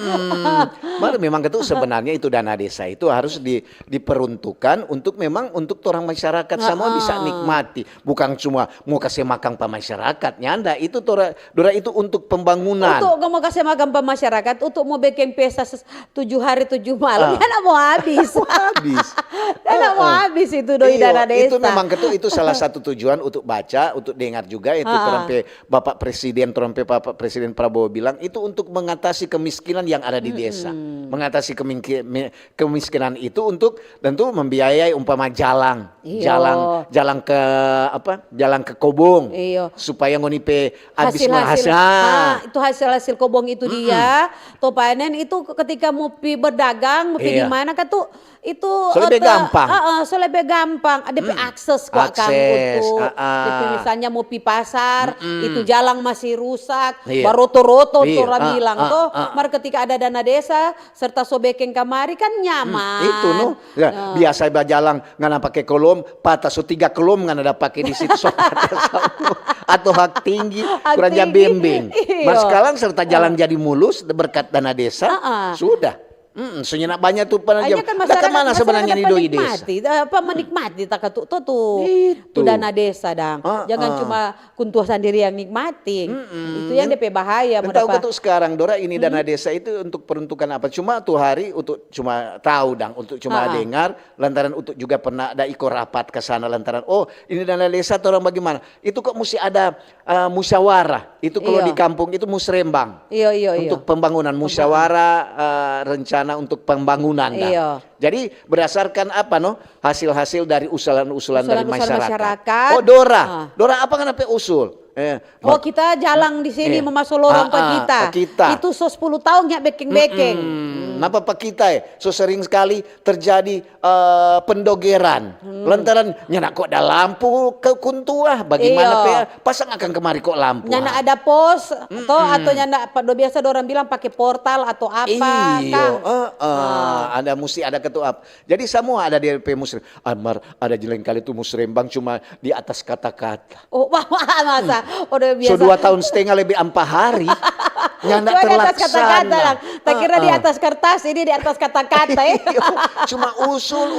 Memang itu sebenarnya itu dana desa itu harus diperuntukkan untuk memang untuk orang masyarakat semua bisa nikmati, bukan cuma mau kasih makan pak masyarakat. Nyanda itu Dora itu untuk pembangunan. Untuk mau kasih makan pak masyarakat, untuk mau bikin pesta 7 hari 7 malam, ya mau habis. Mau habis itu doi dana desa. Itu memang itu salah satu tujuan untuk baca, untuk dengar juga itu Bapak Presiden Bapak Presiden Prabowo Prabowo bilang itu untuk mengatasi kemiskinan yang ada di desa. Mengatasi kemiskinan itu untuk tentu membiayai umpama jalan ke jalan ke Kobong supaya ngonipe habis hasil itu hasil kobong itu dia to panen itu ketika mau pi berdagang mau pi di mana kan tuh itu so lebih gampang ada akses kok kan untuk misalnya mau pi pasar itu jalan masih rusak baroto-roto orang bilang tuh mar ketika ada dana desa serta sobekeng kamari kan nyaman itu biasa jalan ngana pakai kolom patah so 3 kolom ngana ada pakai di situ atau hak tinggi kurangnya bembeng mas sekarang serta jalan jadi mulus berkat dana desa sudah. Senyenak banyak tuh kan kemana sebenarnya nih doi desa? Menikmati tak tuh dana desa dang. Jangan cuma kuntuh sendiri yang nikmati. Itu yang DP bahaya. Tahu tuh sekarang Dora ini dana desa itu untuk peruntukan apa? Cuma tuh hari untuk cuma tahu dang, untuk cuma dengar. Lantaran untuk juga pernah ada ikut rapat ke sana lantaran ini dana desa atau orang bagaimana? Itu kok mesti ada musyawarah. Itu kalau di kampung itu musrembang. Untuk pembangunan musyawarah rencana untuk pembangunan. Jadi berdasarkan hasil-hasil dari usulan-usulan dari masyarakat. Dora apa kan usul? Kita jalan di sini memasuk lorong kita. Itu 10 tahun ya bekeng-bekeng. Napa pak kita so sering sekali terjadi pendogeran. Lantaran nyana kok ada lampu ke kuntuah bagaimana pasang akan kemari kok lampu. Nyana ada pos atau nyana biasa orang bilang pakai portal atau apa ada mesti ada ketua. Jadi semua ada di DP musrem. Ada jeleng kali itu musrembang cuma di atas kata-kata. Masa udah biasa. So 2,5 tahun lebih 4 hari. Nyana terlaksana. Tak kira di atas kertas, ini di atas kata-kata Cuma usul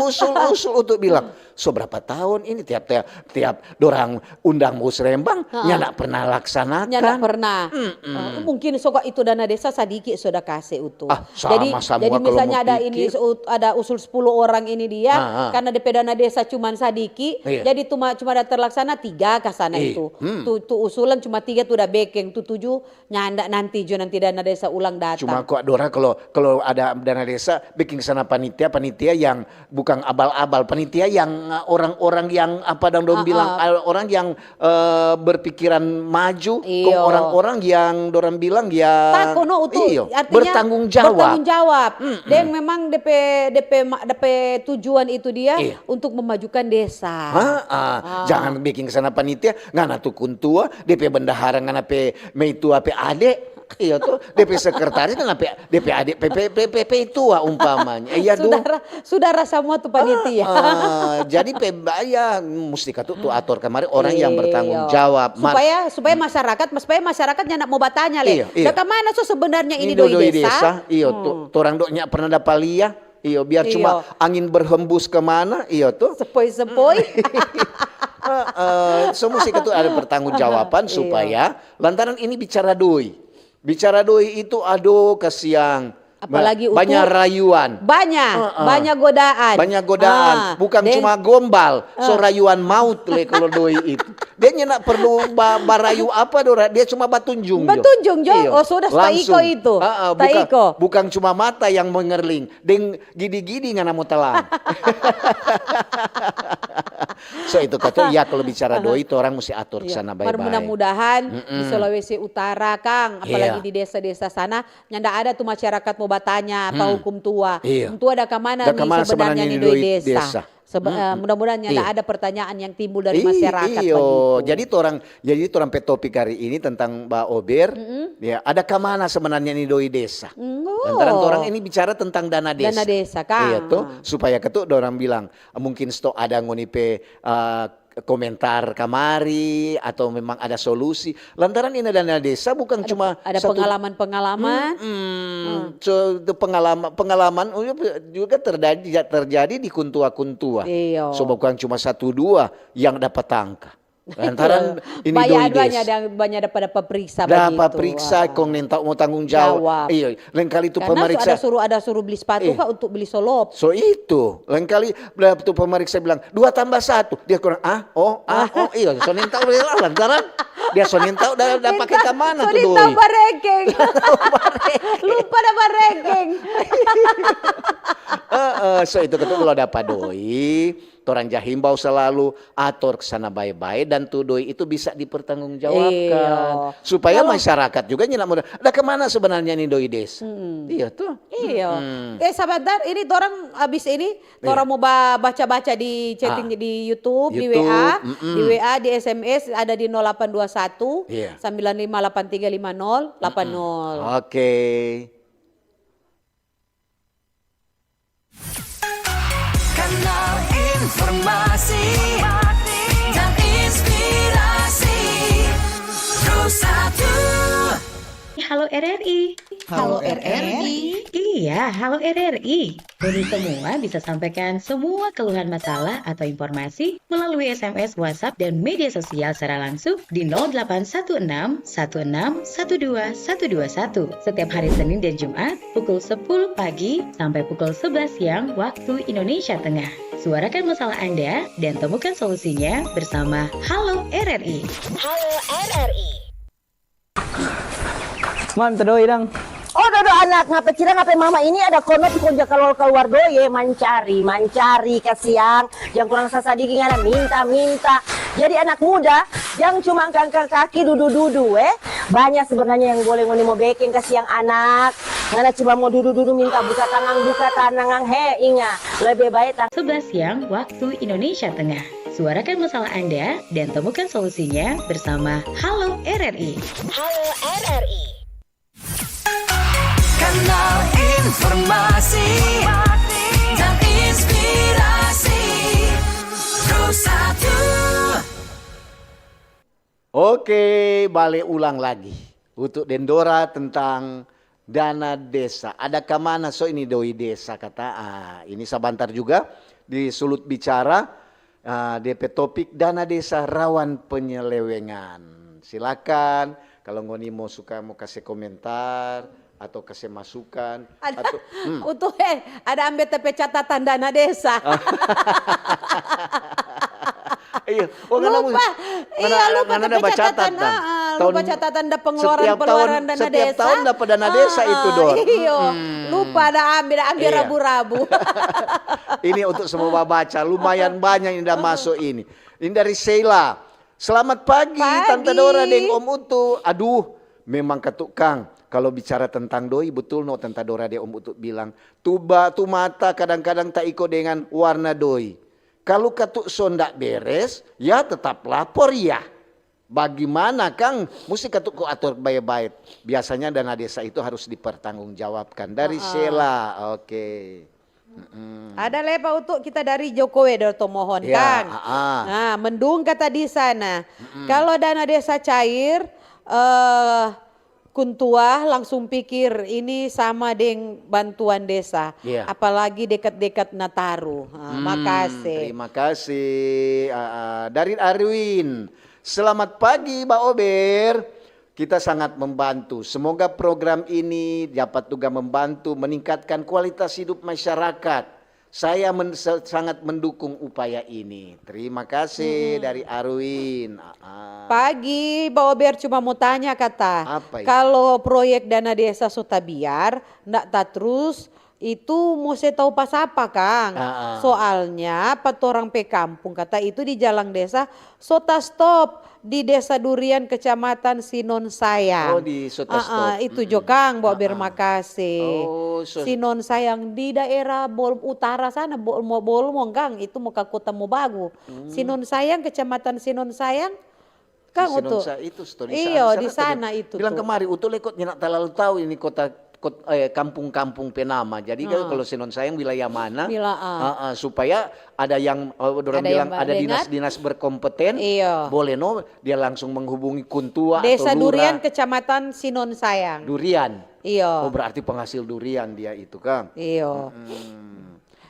untuk bilang, so berapa tahun ini tiap dorang undang musrembang, nyana pernah laksanakan. Nyana pernah. Mungkin itu dana desa sedikit sudah kasih itu. Jadi misalnya ada usul 10 orang ini dia, karena DP dana desa cuma sedikit, jadi cuma ada terlaksana 3 ke sana itu. Tuh usulan cuma 3 tuh udah bekeng, tuh 7 nyanda nanti dana desa ulang datang. Cuma kok Dora kalau ada dana desa bikin sana panitia yang bukan abal-abal, panitia yang orang-orang yang bilang orang yang berpikiran maju, orang-orang yang dorang bilang artinya bertanggung jawab. Dan memang DP tujuan itu dia untuk memajukan desa. Jangan bikin sana panitia ngana tuh kuntua DP bendahara ngana meitu adek. Iya tuh DP sekretaris kan DP adik PP tua umpamanya. Saudara semua tuh panitia. Jadi mesti tuh atur kemarin orang yang bertanggung jawab. Supaya masyarakatnya nak mau bertanya mana sebenarnya ini doi desa? Orang doknya pernah dapat lihat. Biar cuma angin berhembus kemana, tuh. Sepoi-sepoi. Semua sih itu ada pertanggungjawaban supaya lantaran ini bicara doi. Bicara doi itu kasihan. Apalagi banyak rayuan. Banyak godaan. Bukan cuma gombal. So rayuan maut kalau doi itu. Dia nak perlu barayu apa Dora? Dia cuma batunjung. Sudah taiko itu. Bukan cuma mata yang mengerling. Deng gidi-gidi ngana mau telang. So itu kata kalau bicara doi itu orang mesti atur ke sana baik-baik. Mudah-mudahan di Sulawesi Utara Kang, apalagi di desa-desa sana nyanda ada tuh masyarakat mau bertanya apa hukum tua. Tua ada kemana nih sebenarnya nih doi desa. Mudah-mudahan ada pertanyaan yang timbul dari masyarakat. Jadi orang petopik hari ini tentang Mbak Ober, ada kemana sebenarnya nih doi desa. Antara orang ini bicara tentang dana desa. Dana desa kan. Supaya orang bilang mungkin ada ngonipe komentar kamari atau memang ada solusi. Lantaran ini dana desa bukan cuma ada pengalaman-pengalaman. Pengalaman juga terjadi di kuntua-kuntua. So bukan cuma 1-2 yang dapat angka. Lantaran ini banyak dapat periksa kong nenta mau tanggung jawab. Lain kali itu pemeriksa ada suruh beli sepatu kak untuk beli solop. So itu lain kali tuh pemeriksa bilang 2 tambah 1 dia kurang so nenta lantaran Dia sonin tahu udah pakai ke mana tuh Sonin doi. tahu barekeng. Lupa dah barekeng. So itu ketuk lo dapat doi, torang jahimbau selalu atur kesana baik-baik dan tuh doi itu bisa dipertanggungjawabkan supaya masyarakat juga nyenak mudah. Ada kemana sebenarnya nih doi des? Iya tuh. Iya. Sebentar ini torang abis ini torang mau baca-baca di chatting di YouTube, di WA, di WA, di SMS ada di 0821 958350 80. Oke. Kanal informasi dan inspirasi Pro 1. Halo RRI. Halo RRI. Iya, halo RRI. Kami semua bisa sampaikan semua keluhan masalah atau informasi melalui SMS, WhatsApp, dan media sosial secara langsung di 0816 16 12 121 setiap hari Senin dan Jumat pukul 10 pagi sampai pukul 11 siang waktu Indonesia Tengah. Suarakan masalah Anda dan temukan solusinya bersama Halo RRI. Halo RRI. Man, doi dang. Oh, dodo anak ngapa cira ngapa mama ini ada kono konja kalau keluar doye mancari kasiang yang kurang sasadiki ngana minta. Jadi anak muda yang cuma angkat kaki dudu banyak sebenarnya yang boleh ngoni mau baking kasiang anak. Ngana cuma mau dudu minta buka tanang inga lebih baik 11 siang waktu Indonesia Tengah. Suarakan masalah Anda dan temukan solusinya bersama Halo RRI. Halo RRI. Kanal informasi dan inspirasi Pro 1. Oke, balik ulang lagi untuk Dendora tentang dana desa. Ada kemana so ini doi desa kata. Ini sebentar juga di Sulut Bicara DP topik dana desa rawan penyelewengan. Silakan kalau ngoni mau kasih komentar atau kasih masukan Ada untuk ada ambil TP catatan dana desa. Iya, Lupa TP catatan. Lupa catatan ada pengeluaran dana setiap desa. tahun dapat dana desa itu Dor. Iya. Lupa ambil Iya. rabu-rabu. Ini untuk semua baca, lumayan banyak yang udah masuk ini. Ini dari Sheila. Selamat pagi, Tante Dora deng Om Utu. Aduh, memang ketuk Kang. Kalau bicara tentang doi betul no Tante Dora deng Om Utu bilang. Tu mata kadang-kadang tak ikut dengan warna doi. Kalau ketuk sondak beres, ya tetap lapor ya. Bagaimana Kang? Mesti ketuk kok atur baik-baik. Biasanya dana desa itu harus dipertanggungjawabkan. Dari Sheila, oke. Ada lepa untuk kita dari Jokowi Doto mohon Ya, Kang. Nah, mendung kata di sana. Kalau dana desa cair, Kuntua langsung pikir ini sama dengan bantuan desa. Iya. Apalagi dekat-dekat Nataru. Makasih. Terima kasih. Dari Arwin. Selamat pagi Mbak Ober. Kita sangat membantu. Semoga program ini dapat juga membantu meningkatkan kualitas hidup masyarakat. Saya sangat mendukung upaya ini. Terima kasih dari Arwin. Pagi, Mbak Ober cuma mau tanya kata. Apa itu? Kalau proyek dana desa Sotabiar, ndak tak terus itu mau saya tahu pas apa Kang. Soalnya patorang pe kampung kata itu di jalan desa Sota Stop di Desa Durian Kecamatan Sinon Sayang. Oh di Sota Stop. Itu jo Kang, Mbak Ober makasih. Oh, Sinon Sayang di daerah utara sana Bolmong Kang, itu mau ke kota Mobagu. Sinon Sayang Kecamatan Sinon Sayang. Kang Utu. Itu Iya di sana itu. Bilang kemari Utu lekot nyenak terlalu tahu ini kampung-kampung penama. Jadi kalau Sinon Sayang wilayah mana? Supaya ada yang orang bilang ada dinas-dinas berkompeten. Iya. Boleh no dia langsung menghubungi Kuntua Desa atau Lurah. Durian Kecamatan Sinon Sayang. Durian. Iya. Oh berarti penghasil durian dia itu Kang. Iya.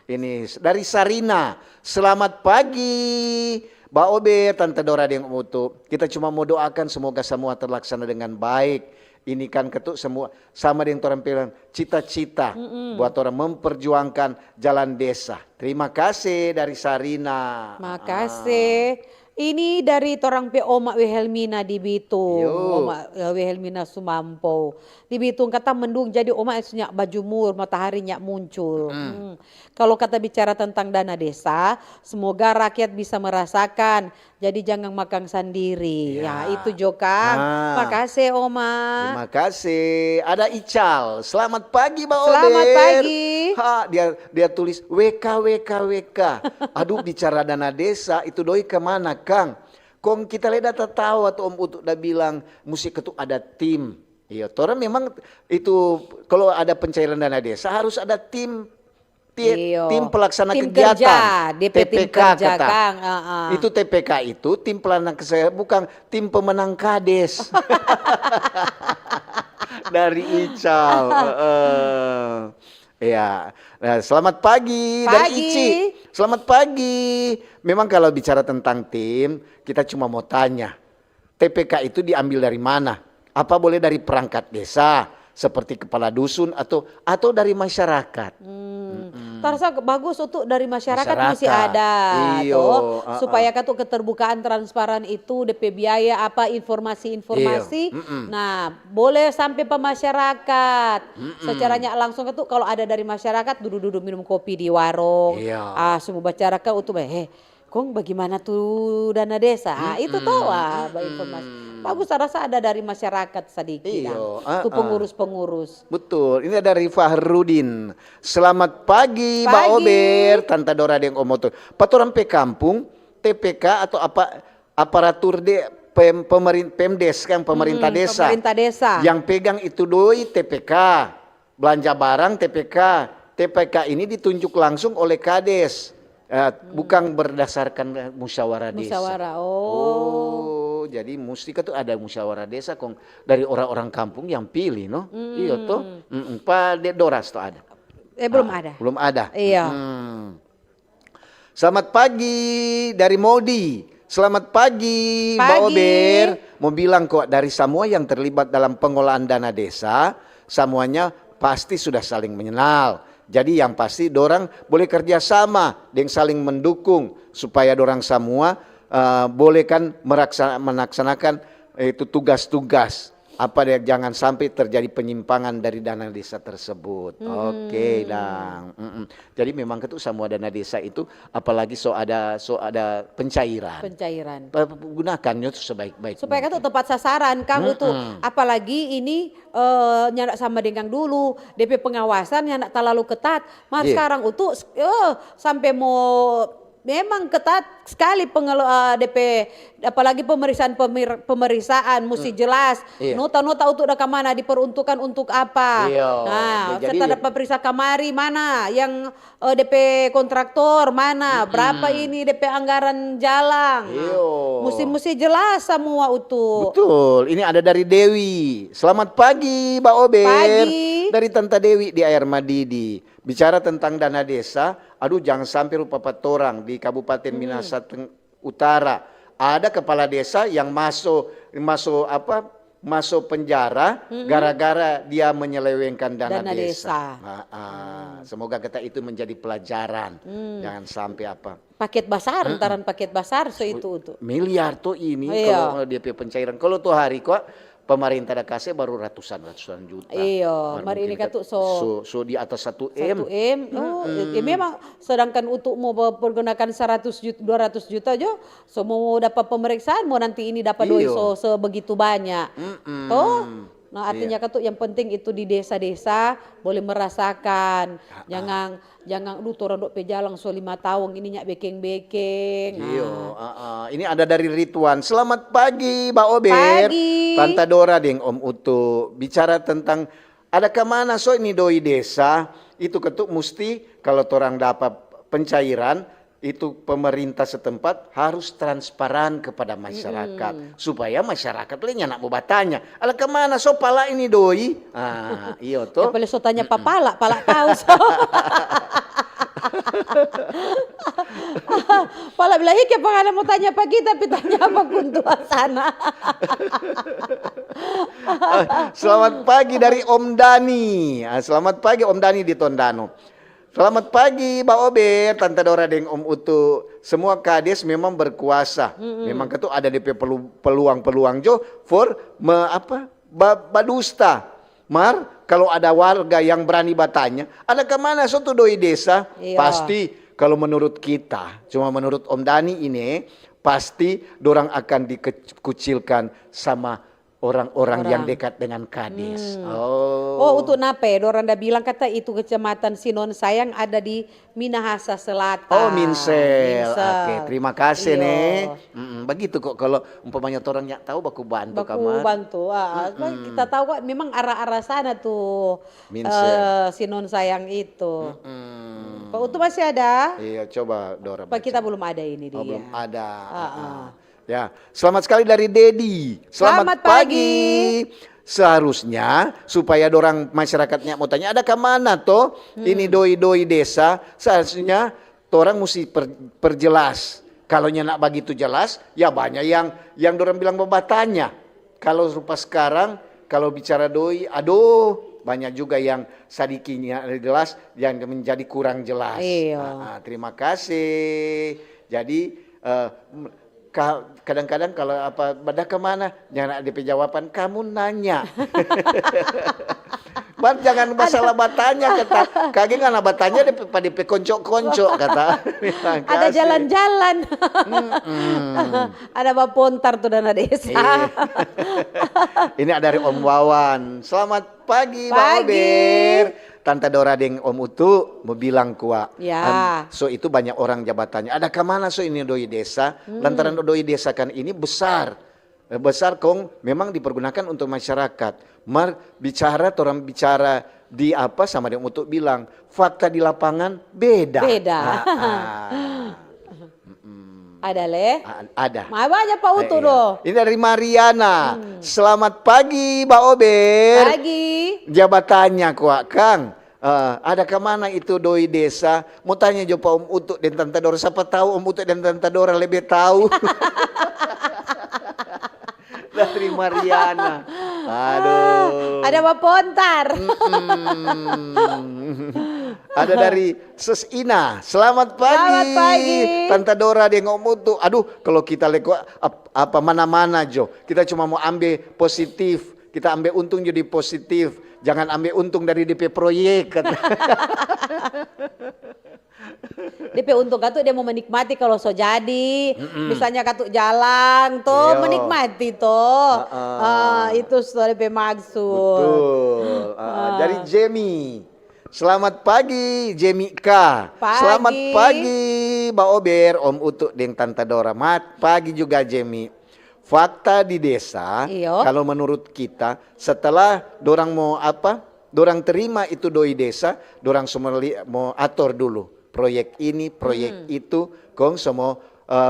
Ini dari Sarina. Selamat pagi. Mbak Ober, Tante Dora yang Mutu. Kita cuma mau doakan semoga semua terlaksana dengan baik. Ini kan ketuk semua sama dengan orang bilang cita-cita buat orang memperjuangkan jalan desa. Terima kasih dari Sarina. Makasih. Ini dari torang pe Oma Wilhelmina di Bitung. Yo. Oma Wilhelmina Sumampo. Di Bitung kata mendung jadi Oma esnya baju mur, matahari nyak muncul. Kalau kata bicara tentang dana desa, semoga rakyat bisa merasakan. Jadi jangan makan sendiri. Ya, itu Joka. Makasih Oma. Terima kasih. Ada Ical. Selamat pagi Mbak Oden. Selamat pagi. Dia tulis WK. Aduh bicara dana desa itu doi kemana Kang? Kong kita lihat data tahu atau Om Utuk udah bilang musik itu ada tim. Iya, orang memang itu kalau ada pencairan dana desa harus ada tim pelaksana tim kegiatan. Kerja, DP tim kerja kata. Kang. Itu TPK itu tim pelaksana kegiatan, bukan tim pemenang kades. Dari Ical. Ya, nah, selamat pagi dari Ici. Selamat pagi. Memang kalau bicara tentang tim, kita cuma mau tanya, TPK itu diambil dari mana? Apa boleh dari perangkat desa, seperti kepala dusun atau dari masyarakat? Tarsa bagus untuk dari masyarakat mesti ada, Iyo, supaya katu keterbukaan transparan itu DP biaya apa informasi. Nah, boleh sampai ke masyarakat. Secaranya langsung itu kalau ada dari masyarakat duduk-duduk minum kopi di warung. Semua masyarakat untuk Kong bagaimana tuh dana desa? Itu tahu informasi. Bagus rasa ada dari masyarakat sedikit. Itu pengurus-pengurus. Betul. Ini dari Fahrudin. Selamat pagi, Mbak Ober, Tante Dora Deng Omoto. Patoran pe kampung, TPK atau apa aparatur Pemdes kan pemerintah desa. Pemerintah desa. Yang pegang itu doi TPK. Belanja barang TPK. TPK ini ditunjuk langsung oleh Kades. Bukan berdasarkan musyawarah desa. Jadi mesti itu ada musyawarah desa kong dari orang-orang kampung yang pilih no. Iya toh. Pak Doras tuh ada. Belum ada. Belum ada. Iya. Selamat pagi dari Modi. Selamat pagi, Mbak Ober. Mau bilang kok dari semua yang terlibat dalam pengolahan dana desa, semuanya pasti sudah saling mengenal. Jadi yang pasti dorang boleh kerjasama dan saling mendukung supaya dorang semua boleh kan melaksanakan itu tugas-tugas. Jangan sampai terjadi penyimpangan dari dana desa tersebut. Oke, Dang. Jadi memang itu semua dana desa itu apalagi ada pencairan. Gunakannya itu sebaik-baik. Supaya kan tepat sasaran Kang itu. Apalagi ini nyandak sama dengan dulu DP pengawasan nyandak terlalu ketat. Sekarang itu sampai mau memang ketat sekali DP, apalagi pemeriksaan mesti jelas. Nota-nota untuk kemana diperuntukkan untuk apa. Setelah pemeriksa kamari mana yang DP kontraktor mana, berapa ini DP anggaran jalan. Mesti jelas semua itu. Betul. Ini ada dari Dewi. Selamat pagi, Mbak Ober. Pagi. Dari Tante Dewi di Air Madidi. Bicara tentang dana desa, jangan sampai rupa patorang di Kabupaten Minahasa Utara. Ada kepala desa yang masuk penjara gara-gara dia menyelewengkan dana desa. Semoga kita itu menjadi pelajaran. Jangan sampai paket basar, entaran paket basar itu. Miliar tuh ini kalau dia pencairan. Kalau tuh hari kok pemerintah ada kasih baru ratusan juta. Mari ini kan tuh so di atas 1 M. 1 M. Memang sedangkan untuk mau pergunakan 100 juta, 200 juta aja, mau dapat pemeriksaan mau nanti ini dapat sebegitu banyak. Nah artinya kan tuh yang penting itu di desa-desa boleh merasakan. Jangan orang dok pejalang 5 tahun ini nyak bekeng-bekeng. Ini ada dari Ridwan. Selamat pagi, Mbak Ober. Pagi. Tante Dora deng Om Utu. Bicara tentang ada kemana ini doi desa itu ketuk mesti kalau orang dapat pencairan itu pemerintah setempat harus transparan kepada masyarakat supaya masyarakat lainnya nak mau bertanya ala kemana pala ini doi iya toh boleh tanya pala tahu pala bilang ke pengen mau tanya pagi tapi tanya apa kuntua sana. Selamat pagi dari Om Dani. Selamat pagi Om Dani di Tondano. Selamat pagi, Mbak Ober, Tante Dora deng Om Utu. Semua kades memang berkuasa. Memang ketu ada DP peluang-peluang jo for badusta. Mar, kalau ada warga yang berani bertanya, ada kemana suatu doi desa? Iya. Pasti kalau menurut kita, cuma menurut Om Dani ini, pasti dorang akan dikucilkan sama orang-orang yang dekat dengan kades. Oh, untuk nape? Dorang dah bilang kata itu kecamatan Sinon Sayang ada di Minahasa Selatan. Oh, Minsel. Oke, terima kasih Iya. nih. Begitu kok kalau umpamanya orang yang tahu baku bantu Baku kamar. bantu. Kita tahu kok memang arah-arah sana tuh Minsel. Sinon Sayang itu. Pak Utu masih ada? Iya, coba Dora. Pak kita belum ada ini dia. Oh, belum ada. Ya, selamat sekali dari Dedi. Selamat pagi. Seharusnya supaya dorang masyarakatnya mau tanya ada ke mana toh ini doi-doi desa, seharusnya orang mesti perjelas. Kalau nak begitu jelas, ya banyak yang dorang bilang babatanya. Kalau rupa sekarang kalau bicara doi, aduh banyak juga yang sadikinya jelas yang menjadi kurang jelas. Iya. Terima kasih. Jadi kadang-kadang kalau pada kemana jangan ada jawaban kamu nanya. Bar jangan masalah batanya kata kage nggak batanya pada konco-konco kata. Ada jalan-jalan. Ada bapontar tuh dana desa. Ini dari Om Wawan. Selamat pagi, Mbak Ober. Tante Dora deng Om Utu mau bilang kuat. Ya. So itu banyak orang jabatannya. Ada kemana so ini doi desa? Lantaran doi desa kan ini besar. Besar kong memang dipergunakan untuk masyarakat. Orang bicara di apa sama dia untuk bilang fakta di lapangan beda. Beda. Ada le? Ada. Banyak Pak Utu doh. Ini dari Mariana. Selamat pagi, Mbak Ober. Pagi. Jabatannya kuat Kang. Ada kemana itu doi desa? Mau tanya Pak Om Utu dan Tante Dora. Siapa tahu Om Utu dan Tante Dora lebih tahu. Dari Mariana. Aduh. Ada bapontar. Ada dari Sus Ina. Selamat pagi. Selamat pagi. Tante Dora dia ngomong tuh. Aduh, kalau kita leko apa mana-mana Jo. Kita cuma mau ambil positif. Kita ambil untung jadi positif. Jangan ambil untung dari DP proyek. DP untung katu dia mau menikmati kalau so jadi. Misalnya katu jalan tuh Iya. menikmati tuh. Itu DP maksud. Betul. Dari Jamie. Selamat pagi Jamie K. Pagi. Selamat pagi Mbak Ober, Om Utu dan Tante Dora. Pagi juga Jamie. Fakta di desa, Iyo. kalau menurut kita setelah dorang mau dorang terima itu doi desa, dorang semua mau atur dulu proyek ini, proyek itu, kong semua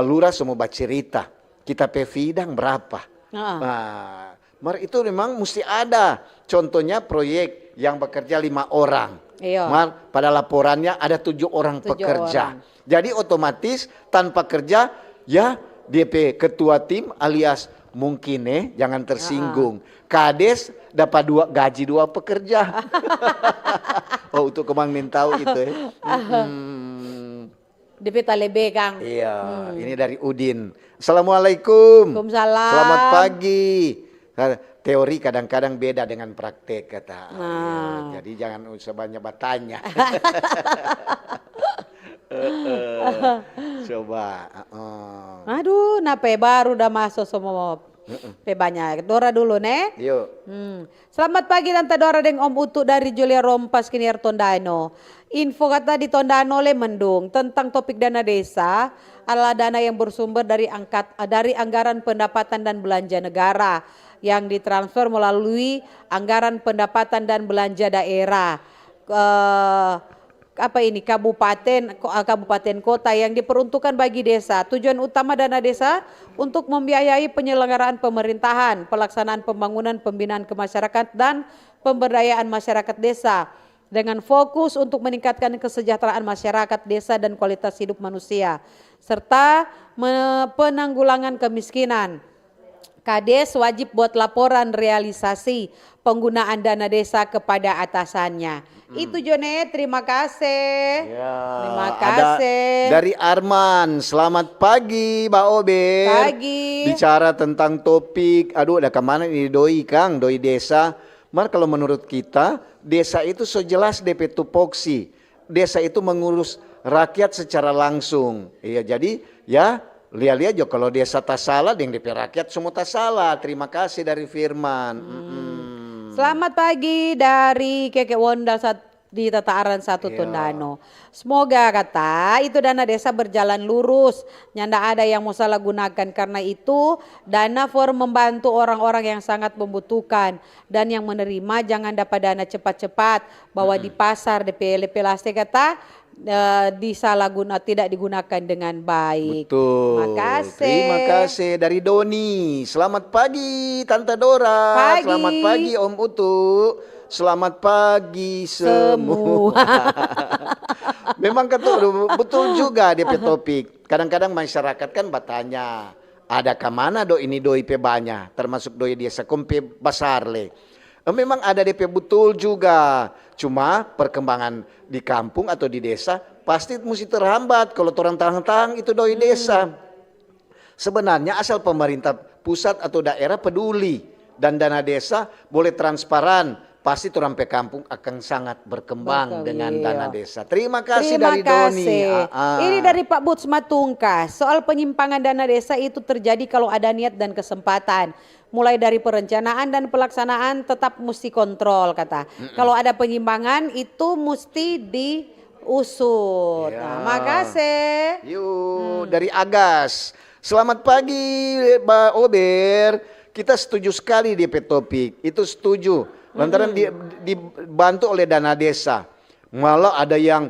lurah semua bercerita. Kita pevidang berapa? Nah, itu memang mesti ada. Contohnya proyek yang bekerja 5 orang. Iya. Pada laporannya ada 7 orang 7 pekerja. orang. Jadi otomatis tanpa kerja ya DP ketua tim alias mungkin jangan tersinggung. Kades dapat gaji 2 pekerja. Oh untuk kemang tahu itu DP talebe Kang. Iya, ini dari Udin. Assalamualaikum. Waalaikumsalam. Selamat pagi. Teori kadang-kadang beda dengan praktek kata. Ya, jadi jangan usah banyak bertanya. Coba. Aduh, nape baru udah masuk semua. Banyak. Dora dulu nih. Yuk. Selamat pagi Tante Dora dan Om Utu dari Julia Rompas Kiniar Tondano. Info kata di Tondano le mendung tentang topik dana desa adalah dana yang bersumber dari anggaran pendapatan dan belanja negara yang ditransfer melalui anggaran pendapatan dan belanja daerah. Kabupaten kota yang diperuntukkan bagi desa. Tujuan utama dana desa untuk membiayai penyelenggaraan pemerintahan, pelaksanaan pembangunan, pembinaan kemasyarakatan dan pemberdayaan masyarakat desa dengan fokus untuk meningkatkan kesejahteraan masyarakat desa dan kualitas hidup manusia serta penanggulangan kemiskinan. Kades wajib buat laporan realisasi penggunaan dana desa kepada atasannya. Itu Jone, terima kasih. Ya, Terima ada kasih. dari Arman, selamat pagi Mbak Ober. Pagi. Bicara tentang topik, aduh ada kemana ini doi Kang, doi desa. Mar kalau menurut kita, desa itu sejelas DP tupoksi. Desa itu mengurus rakyat secara langsung. Iya, jadi ya lihat-lihat jo kalau desa tak salah, dengan DP rakyat semua tak salah. Terima kasih dari Firman. Selamat pagi dari Keke Wonda di Tataaran 1 Tondano. Semoga kata itu dana desa berjalan lurus. Nyanda ada yang mau salah gunakan, karena itu dana for membantu orang-orang yang sangat membutuhkan. Dan yang menerima jangan dapat dana cepat-cepat. Bawa di pasar DP plastik kata tidak digunakan dengan baik. Betul. Makasih. Terima kasih dari Doni. Selamat pagi Tante Dora. Pagi. Selamat pagi Om Utu. Selamat pagi semua. Memang betul juga DP topik. Kadang-kadang masyarakat kan bertanya, ada kemana do ini doi pe banyak, termasuk doi desa kompe besar le. Memang ada DP betul juga. Cuma perkembangan di kampung atau di desa pasti mesti terhambat kalau orang tahan-tahan itu doi desa. Sebenarnya asal pemerintah pusat atau daerah peduli dan dana desa boleh transparan, pasti orang pe kampung akan sangat berkembang dengan dana desa. Terima kasih dari Doni. Ini dari Pak Buts Matungkas. Soal penyimpangan dana desa itu terjadi kalau ada niat dan kesempatan. Mulai dari perencanaan dan pelaksanaan tetap mesti kontrol kata. Kalau ada penyimpangan itu mesti diusut. Ya. Nah, makasih. Yuk, dari Agas. Selamat pagi Mbak Ober. Kita setuju sekali DP topik. Itu setuju. Lantaran dibantu oleh dana desa. Malah ada yang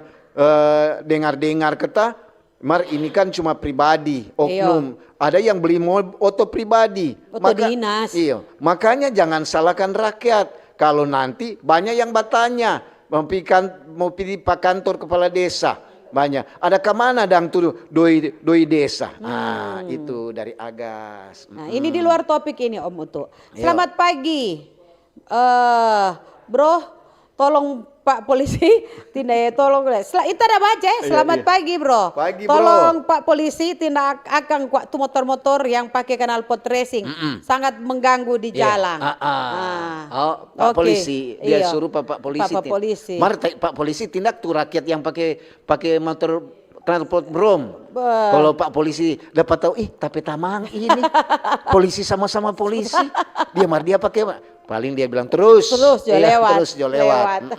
dengar-dengar kata, Mar ini kan cuma pribadi, oknum. Ada yang beli oto pribadi. Dinas. Iya. Makanya jangan salahkan rakyat. Kalau nanti banyak yang bertanya, mau pilih Pak Kantor Kepala Desa. Banyak. Ada kemana dang tuh doi desa? Nah, itu dari Agas. Nah, ini di luar topik ini Om Utu. Selamat pagi. Bro, tolong Pak Polisi, tindak tolong. Itu ada baca. Selamat pagi Bro. Pagi, tolong Pak Polisi tindak akan waktu motor-motor yang pakai kanal pot racing sangat mengganggu di jalan. Oh, Pak Polisi, dia suruh Pak Polisi. Pak Polisi. Pak Polisi tindak tuh rakyat yang pakai motor transport brom. Kalau Pak Polisi dapat tahu, tapi tamang ini polisi sama-sama polisi. Dia pakai paling dia bilang terus jo lewat.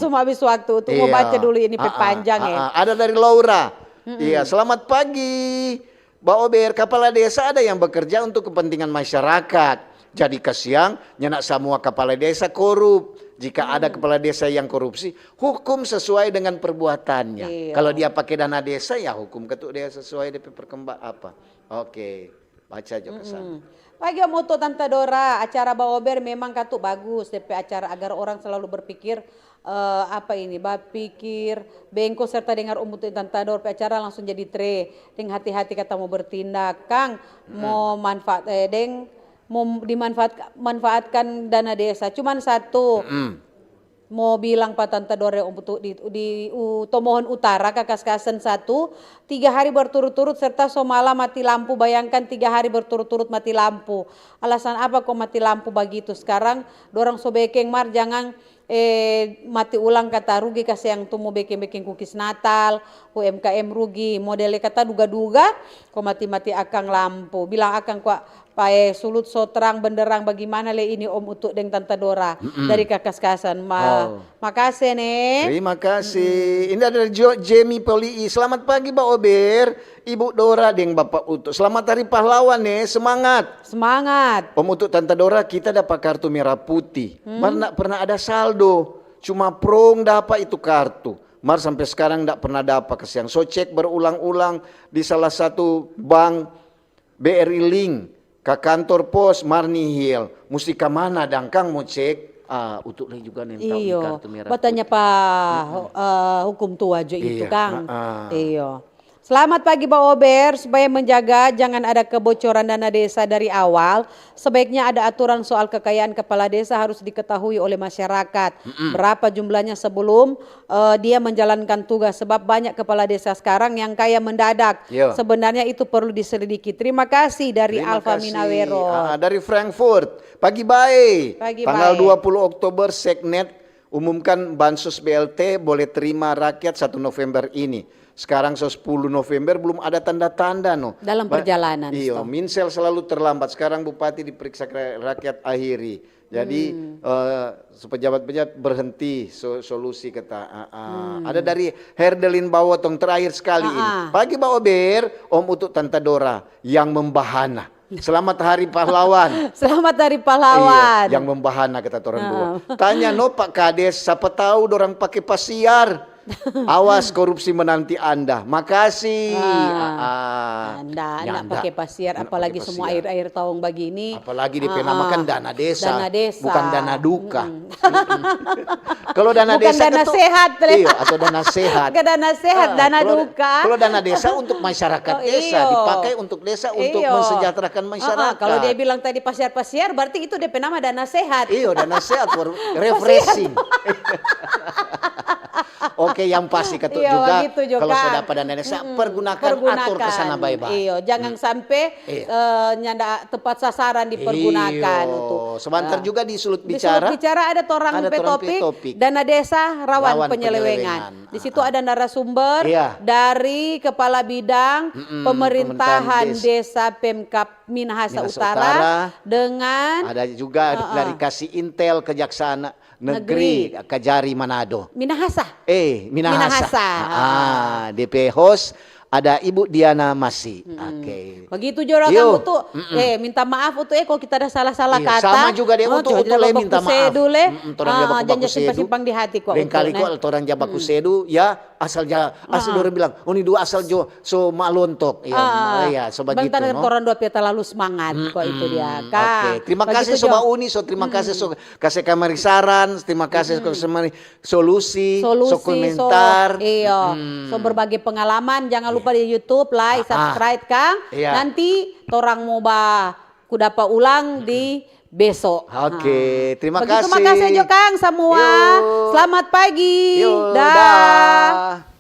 Semua habis waktu untuk mau baca dulu ini panjang ya. Ada dari Laura. Iya, selamat pagi. Mbak Ober, kepala desa ada yang bekerja untuk kepentingan masyarakat. Jadi kasiang nyenak semua kepala desa korup. Jika ada kepala desa yang korupsi, hukum sesuai dengan perbuatannya. Kalau dia pakai dana desa, ya hukum ketuk dia sesuai dengan perkembang apa. Oke, baca aja kesan. Pagi Om Utu, Tante Dora, acara Baober memang katuk bagus. DP acara agar orang selalu berpikir berpikir bengko serta dengar Om Utu Tante Dora acara langsung jadi dengan hati-hati kata mau bertindak. Kang mau mau manfaatkan dana desa. Cuman satu, mau bilang Pak Tante Dore untuk di Tomohon Utara Kakaskasen 1, 3 hari berturut-turut serta somala mati lampu. Bayangkan 3 hari berturut-turut mati lampu. Alasan apa kok mati lampu begitu? Sekarang dorang sobekeng mar jangan mati ulang kata rugi kasih yang tuh mau bikin kukis Natal, UMKM rugi. Modelnya kata duga-duga kok mati-mati akang lampu. Bilang akang kok pae sulut so terang benderang bagaimana le ini Om Utuk deng Tante Dora dari Kakaskasan. Makasih nih. Terima kasih. Ini ada Jamie Poli. Selamat pagi Mbak Ober, Ibu Dora deng Bapak Utuk. Selamat Hari Pahlawan nih, semangat. Semangat. Om Utuk Tante Dora kita dapat kartu merah putih. Mar nak pernah ada saldo, cuma prong dapat itu kartu. Mar sampai sekarang tidak pernah dapat kesiang. So cek berulang-ulang di salah satu bank BRI Link. Ke kantor pos Marni Hill, mesti ke mana dangkang mau cek? Untuk juga nentau di kartu merah. Batanya Pak hukum tua aja itu Kang. Iyo. Selamat pagi Pak Ober, supaya menjaga jangan ada kebocoran dana desa dari awal, sebaiknya ada aturan soal kekayaan kepala desa harus diketahui oleh masyarakat. Berapa jumlahnya sebelum dia menjalankan tugas, sebab banyak kepala desa sekarang yang kaya mendadak. Yo. Sebenarnya itu perlu diselidiki. Terima kasih dari Terima Alfa kasih. Minawero. Dari Frankfurt. Pagi baik. Pagi Tanggal baik. 20 Oktober Seknet umumkan bansos BLT boleh terima rakyat 1 November ini. Sekarang 10 November belum ada tanda-tanda no. Dalam perjalanan, Iya, stop. Minsel selalu terlambat. Sekarang Bupati diperiksa rakyat akhiri. Jadi pejabat-pejabat berhenti solusi kata. Ada dari Herdelin Bawotong terakhir sekali ini. Pagi Mbak Ober, Om Utut Tante Dora yang membahana. Selamat Hari Pahlawan. Selamat Hari Pahlawan. Iya, yang membahana kata orang dua. Tanya no Pak Kades, siapa tahu dorang pakai pasiar. Awas korupsi menanti Anda. Makasih. Anda Nyanda. pakai pasir, Nggak apalagi pakai semua pasiar. air-air tahun begini. Apalagi dipenamakan dana desa, Dana desa. bukan dana duka. Kalau dana Bukan desa dana ketu- sehat, iya, atau dana sehat. Bukan dana sehat, dana kalau- duka. Kalau dana desa untuk masyarakat Oh, desa, iyo. dipakai untuk desa untuk Iyo. mensejahterakan masyarakat. Kalau dia bilang tadi pasiar-pasiar, berarti itu DP nama dana sehat. Iyo, dana sehat, refreshing. Oke, yang pasti ketuk Iya, juga, begitu juga. kalau sudah pada dana desa, pergunakan atur ke sana baik-baik. Iya, jangan sampai nyanda tepat sasaran dipergunakan Iyo. untuk. Sebentar juga di sulut Di bicara. Sulut bicara ada torang ada torang topik, topik. dana desa rawan, Rawan penyelewengan. penyelewengan. Di situ ada narasumber Iya. dari Kepala Bidang Pemerintahan Pemerintahan Desa Pemkap Minahasa Minahasa Utara, Utara. dengan Ada juga dari kasih Intel Kejaksaan Negeri Kajari Manado. Minahasa. Minahasa. Minahasa. DP host ada Ibu Diana Masi. Oke. Begitu juga Yo. kamu tuh, minta maaf untuk kalau kita ada salah-salah Iya, kata. sama juga dia untuk le minta maaf. Dule, Torang jabaku jangan baku sedu. simpang-simpang di hati kok. Lain kali untuk, kok orang jabaku sedu ya asal orang bilang, oh ini dua asal so malontok. Iya, so begitu Bentar no. orang dua peta lalu semangat kok itu dia. Oke, terima kasih Sobat Uni, terima kasih kasih kamari saran, terima kasih kamari solusi, komentar. So berbagi pengalaman, jangan lupa di YouTube, like, subscribe Kang. Iya. Nanti torang mau ku dapat ulang di besok. Oke, terima Begitu kasih. makasih Jo Kang semua. Yo. Selamat pagi. Yo, Dah. dah.